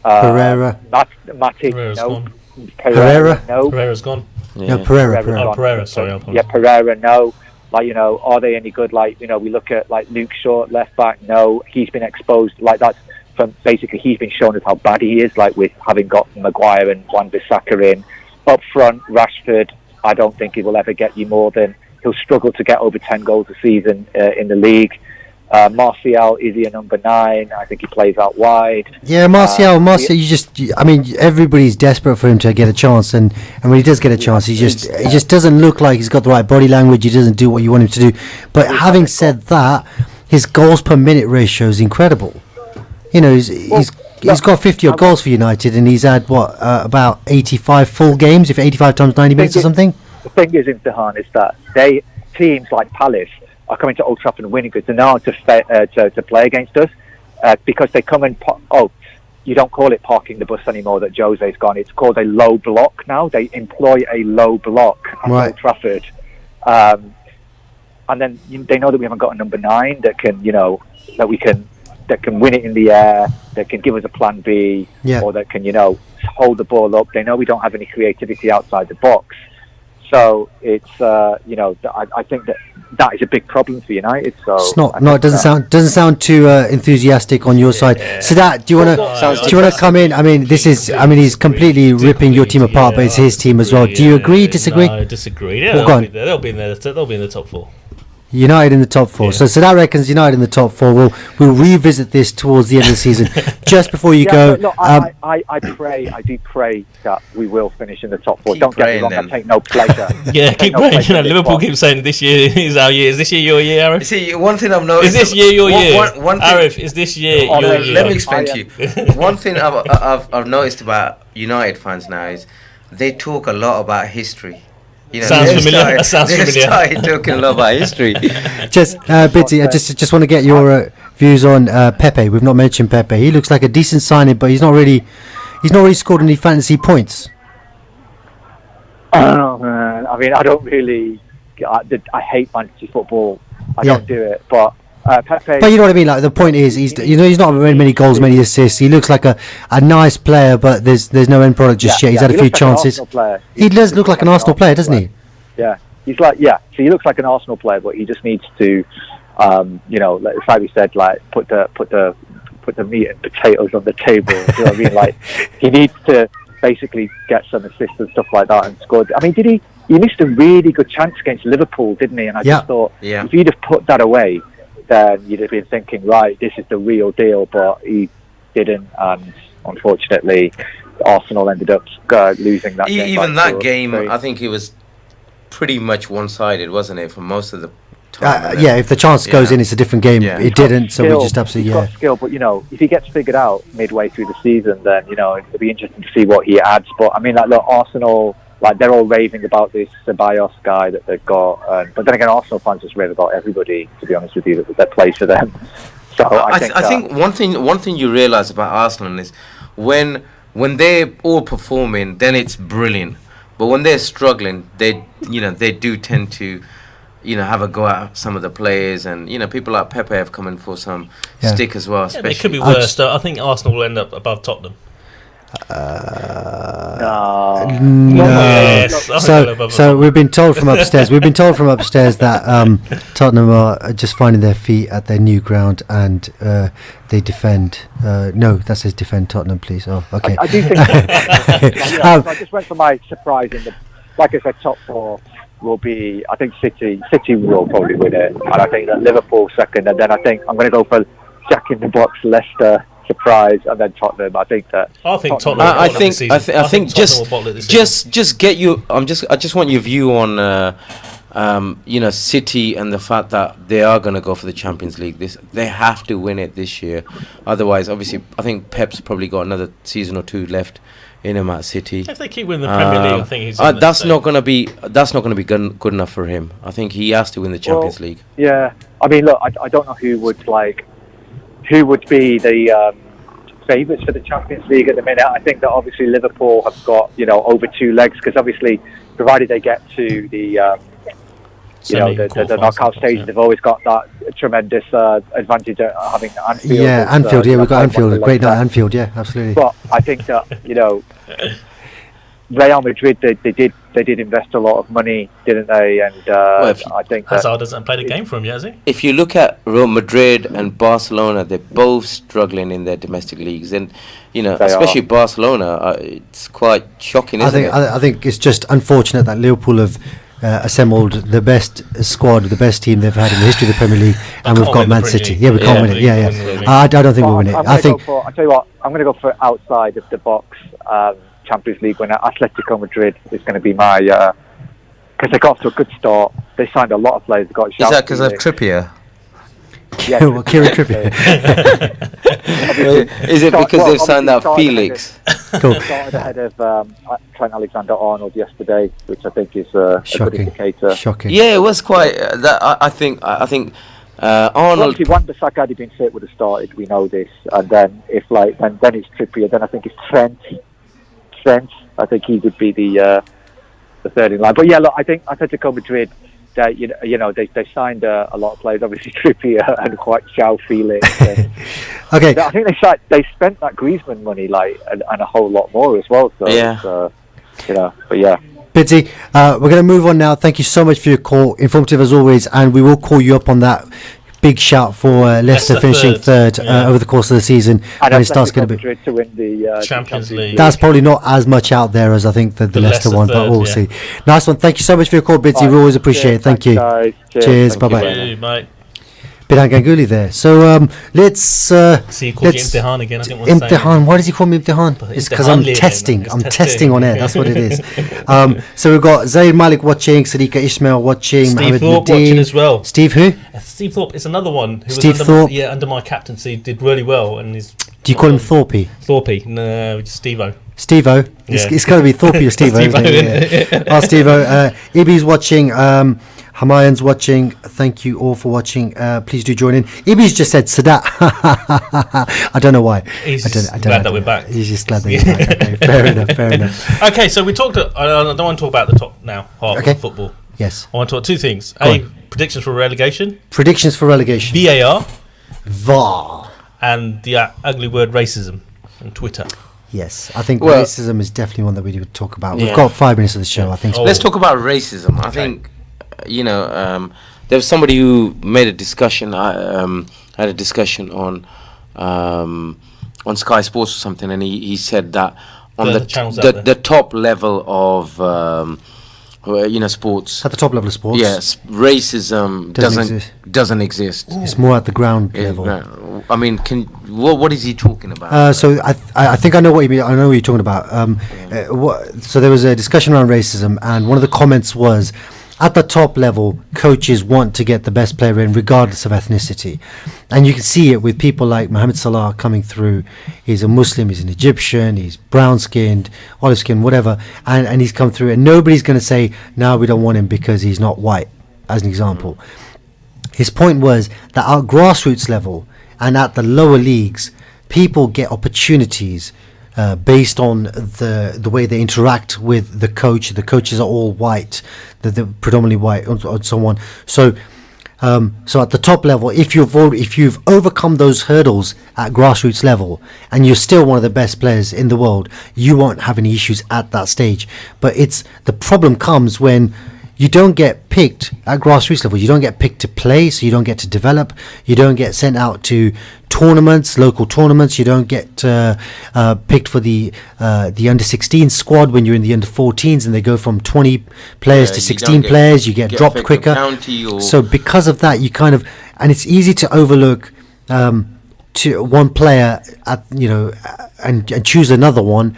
Pereira. Matic, Pereira's nope. gone. Pereira? No. Pereira's gone. No, Pereira. Pereira, sorry. Yeah, Pereira, no. Like, are they any good? Like, we look at like Luke Shaw, left back, no. He's been exposed. Like, that's from basically he's been shown as how bad he is, like with having got Maguire and Wan-Bissaka in. Up front, Rashford, I don't think he will ever get you more than, he'll struggle to get over 10 goals a season in the league. Martial, is he a number 9? I think he plays out wide. Yeah, Martial, everybody's desperate for him to get a chance, and when he does get a chance, he just doesn't look like he's got the right body language. He doesn't do what you want him to do. But having said that, his goals per minute ratio is incredible. He's got 50 odd goals for United, and he's had about 85 full games, if 85 times 90 minutes or something. The thing is, Imtihan, is that teams like Palace are coming to Old Trafford and winning because they know how to play against us, because they come and you don't call it parking the bus anymore that Jose's gone. It's called a low block now. They employ a low block at Old Trafford, and then they know that we haven't got a number 9 that can that can win it in the air, that can give us a plan B, or that can hold the ball up. They know we don't have any creativity outside the box. So it's I think that is a big problem for United. So it's not. No, it doesn't sound too enthusiastic on your side. Sadat, do you want to come in? I mean, he's completely ripping your team apart, but it's his team as well. Do you agree? Disagree? No, I disagree. Yeah, they'll be in the top 4. United in the top 4. So Sadat reckons United in the top 4. We'll revisit this towards the end of the season. Just before you go, look, I do pray that we will finish in the top 4. Don't get me wrong, I take no pleasure. Keep praying. Liverpool keep saying this year is our year. Is this year your year, Arif? See, one thing I've noticed. Is this year your year? One thing, Arif, is this year your year? Let me explain to you. One thing I've noticed about United fans now is they talk a lot about history. Sounds familiar. That sounds familiar. They started talking a lot about history. Just Bitsy, I just want to get your views on Pepe. We've not mentioned Pepe. He looks like a decent signing, but he's not really scored any fantasy points. I don't know, man. I mean, I don't really. I hate fantasy football. I don't do it, but. Pepe, but you know what I mean. Like the point is, he's not many goals, many assists. He looks like a nice player, but there's no end product just yet. He's had a few chances. He does look like an Arsenal player, doesn't he? Yeah, he's like So he looks like an Arsenal player, but he just needs to, like we said, like put the meat and potatoes on the table. You know what I mean? Like he needs to basically get some assists and stuff like that and score. I mean, did he? He missed a really good chance against Liverpool, didn't he? And I just thought, if he'd have put that away, then you'd have been thinking, right, this is the real deal, but he didn't, and unfortunately Arsenal ended up losing that game. Even that game, I think it was pretty much one-sided, wasn't it, for most of the time? If the chance goes in, it's a different game. It didn't, so we just absolutely, He's got skill, but, if he gets figured out midway through the season, then, it'll be interesting to see what he adds. But, I mean, like, look, Arsenal... Like, they're all raving about this Ceballos guy that they've got. But then again, Arsenal fans just rave about everybody, to be honest with you, that plays for them. So I think one thing you realise about Arsenal is when they're all performing, then it's brilliant. But when they're struggling, they do tend to, have a go at some of the players. And, people like Pepe have come in for some stick as well. Yeah, it could be worse, though. I think Arsenal will end up above Tottenham. No. So we've been told from upstairs. That Tottenham are just finding their feet at their new ground, and they defend. No, that says defend Tottenham, please. Oh, okay. I do think. I just went for my surprise in the. Like I said, top 4 will be. I think City will probably win it, and I think that Liverpool second, and then I think I'm going to go for Jack in the Box Leicester surprise, and then Tottenham. I think that. I think Tottenham. I think just get you. I just want your view on City and the fact that they are going to go for the Champions League. They have to win it this year. Otherwise, obviously, I think Pep's probably got another season or two left in him at City. If they keep winning the Premier League, I think he's. That's not going to be good enough for him. I think he has to win the Champions League. Yeah, I mean, look, I don't know who would be the favourites for the Champions League at the minute. I think that obviously Liverpool have got over two legs, because obviously, provided they get to the the knockout stage, they've always got that tremendous advantage of having Anfield. Yeah, Anfield. We've got Anfield. A great night at Anfield. Yeah, absolutely. But I think that Real Madrid, they did invest a lot of money, didn't they? And I think Hazard hasn't played a game for him yet, has he? If you look at Real Madrid and Barcelona, they're both struggling in their domestic leagues, and especially Barcelona, it's quite shocking. I think it's just unfortunate that Liverpool have assembled the best squad, the best team they've had in the history of the Premier League, and we've got Man City. Yeah, we can't win it. Yeah. I don't think we'll win it. I think. I'll tell you what. I'm going to go for outside of the box Champions League winner. Atletico Madrid is going to be my because they got off to a good start. They signed a lot of players. They got. Is that because of Trippier? Yeah, Kieran Trippier. Is it because they've signed that Felix? Cool. Started ahead of Trent Alexander-Arnold yesterday, which I think is a good indicator. Shocking. Yeah, it was quite. I think Arnold. Obviously, Wan-Bissaka had he been fit would have started. We know this, and then if then it's Trippier. Then I think it's Trent. I think he would be the third in line. But yeah, look, I think Atletico Madrid. They signed a lot of players, obviously Trippier and quite João Felix. Okay. I think they spent that Griezmann money and a whole lot more as well. So yeah. But yeah. Bitsy, we're going to move on now. Thank you so much for your call, informative as always, and we will call you up on that big shout for Leicester finishing third over the course of the season, and it starts getting a bit to win the Champions League. That's probably not as much out there as I think the Leicester one, but we'll see. Nice one. Thank you so much for your call, Bitsy. We always appreciate it. Thank you. Guys. Cheers. Bye bye. Bidhan Ganguly there. So let's see, he called you Imtihan again. I think Imtihan. Why does he call me Imtihan? It's because I'm testing. I'm testing on air. That's what it is. So we've got Zaid Malik watching, Sadiqa Ismail watching, Steve Mohammed Thorpe Nadeem. watching as well. Steve who? Steve Thorpe is another one who Steve was Thorpe. under my captaincy. Did really well, and he's. Do you call him Thorpe? Thorpe? No, Steve-O. Steve-O. It's got to be Thorpe or Steve-O. Oh, Steve-O. Ibi's watching. Hamayan's watching. Thank you all for watching. Please do join in. Ibi's just said Sadat. I don't know why. He's glad that we're back. He's just glad that you're back. Okay, fair enough. Okay, so we talked. I don't want to talk about the top now half of football. Yes. I want to talk two things. Predictions for relegation. Predictions for relegation. VAR. And the ugly word racism on Twitter. Yes, I think racism is definitely one that we would talk about. We've got 5 minutes of the show, I think. Let's talk about racism. I think, there was somebody who made a discussion, had a discussion on Sky Sports or something, and he said that on the top level of sports, at the top level of sports, yes, racism doesn't exist. It's more at the ground level. I mean, what is he talking about? So I think I know what you mean. I know what you're talking about. So there was a discussion around racism, and one of the comments was, at the top level, coaches want to get the best player in regardless of ethnicity. And you can see it with people like Mohamed Salah coming through. He's a Muslim, he's an Egyptian, he's brown-skinned, olive-skinned, whatever. And he's come through, and nobody's going to say, no, we don't want him because he's not white, as an example. His point was that at grassroots level and at the lower leagues, people get opportunities based on the way they interact with the coach. The coaches are all white, they're predominantly white, and so on. So at the top level, if you've overcome those hurdles at grassroots level, and you're still one of the best players in the world, you won't have any issues at that stage. But the problem comes when you don't get picked at grassroots level. You don't get picked to play, so you don't get to develop. You don't get sent out to tournaments, local tournaments. You don't get picked for the under 16 squad when you're in the under 14s, and they go from 20 players to 16 players. You get dropped quicker. So because of that, you and it's easy to overlook one player and choose another one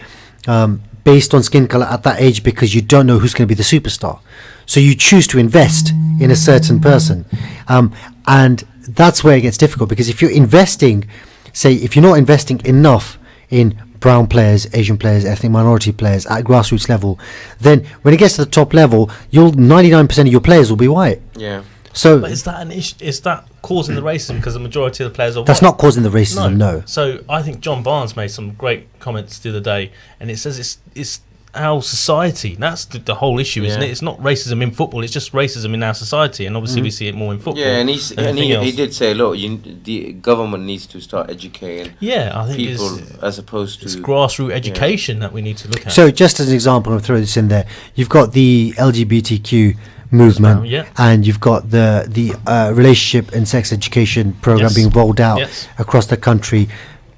based on skin color at that age because you don't know who's going to be the superstar. So you choose to invest in a certain person, and that's where it gets difficult, because if you're investing, say, if you're not investing enough in brown players, Asian players, ethnic minority players at grassroots level, then when it gets to the top level, 99% of your players will be white. Yeah. So, but is that an issue? Is that causing the racism because the majority of the players are white? That's not causing the racism, no. So I think John Barnes made some great comments the other day, and it says it's our society. That's the whole issue, isn't it? It's not racism in football; it's just racism in our society, and obviously we see it more in football. Yeah, and he did say, look, the government needs to start educating. I think people as opposed to it's grassroots education that we need to look at. So, just as an example, I'll throw this in there. You've got the LGBTQ movement, and you've got the relationship and sex education program being rolled out across the country.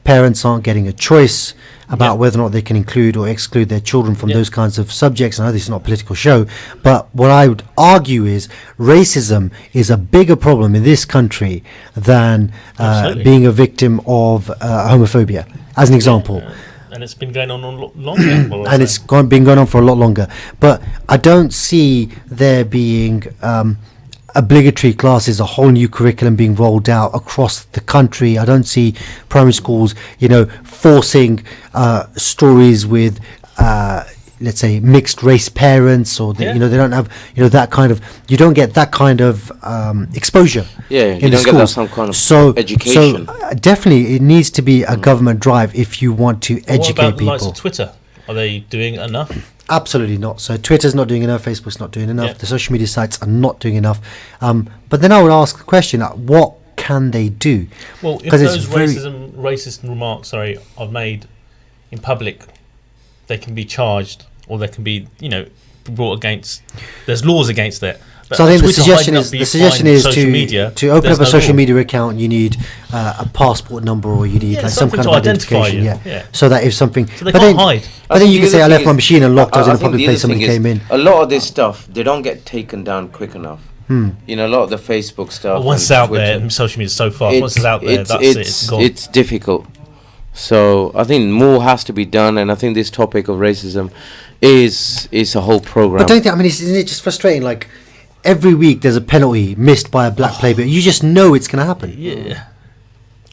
Parents aren't getting a choice about whether or not they can include or exclude their children from those kinds of subjects. I know this is not a political show, but what I would argue is racism is a bigger problem in this country than being a victim of homophobia, as an example. And it's been going on longer. And it's been going on for a lot longer. But I don't see there being obligatory classes, a whole new curriculum being rolled out across the country. I don't see primary schools, forcing stories with, let's say, mixed race parents, or they don't have, that kind of. You don't get that kind of exposure. Yeah, you in don't the get that schools. some kind of education. So definitely, it needs to be a government drive if you want to educate what about people. The likes of Twitter? Are they doing enough? Absolutely not. So Twitter's not doing enough, Facebook's not doing enough, the social media sites are not doing enough. But then I would ask the question, what can they do? Well, if those racist remarks, are made in public, they can be charged, or they can be, brought against. There's laws against that. But so I think the Twitter suggestion is media, to open up a social media account, you need a passport number, or you need some kind of identification. So that if something, so they can't hide. But then you can say, I left my machine unlocked, I was in a public place, somebody came in. A lot of this stuff, they don't get taken down quick enough. A lot of the Facebook stuff. But once it's out there, social media is so fast. Once it's out there, it's gone. It's difficult. So I think more has to be done, and I think this topic of racism is a whole program. But don't you think, isn't it just frustrating? Like, every week there's a penalty missed by a black player, but you just know it's going to going to happen.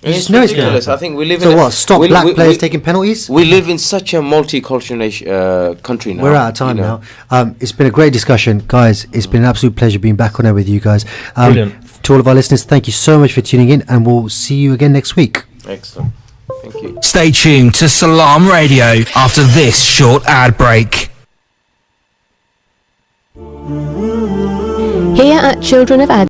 You just know it's going to happen. I think we live Stop black players taking penalties? We live in such a multicultural country now. We're out of time now. It's been a great discussion, guys. It's been an absolute pleasure being back on air with you guys. Brilliant. To all of our listeners, thank you so much for tuning in, and we'll see you again next week. Excellent. Thank you. Stay tuned to Salaam Radio after this short ad break. Here at Children of Ad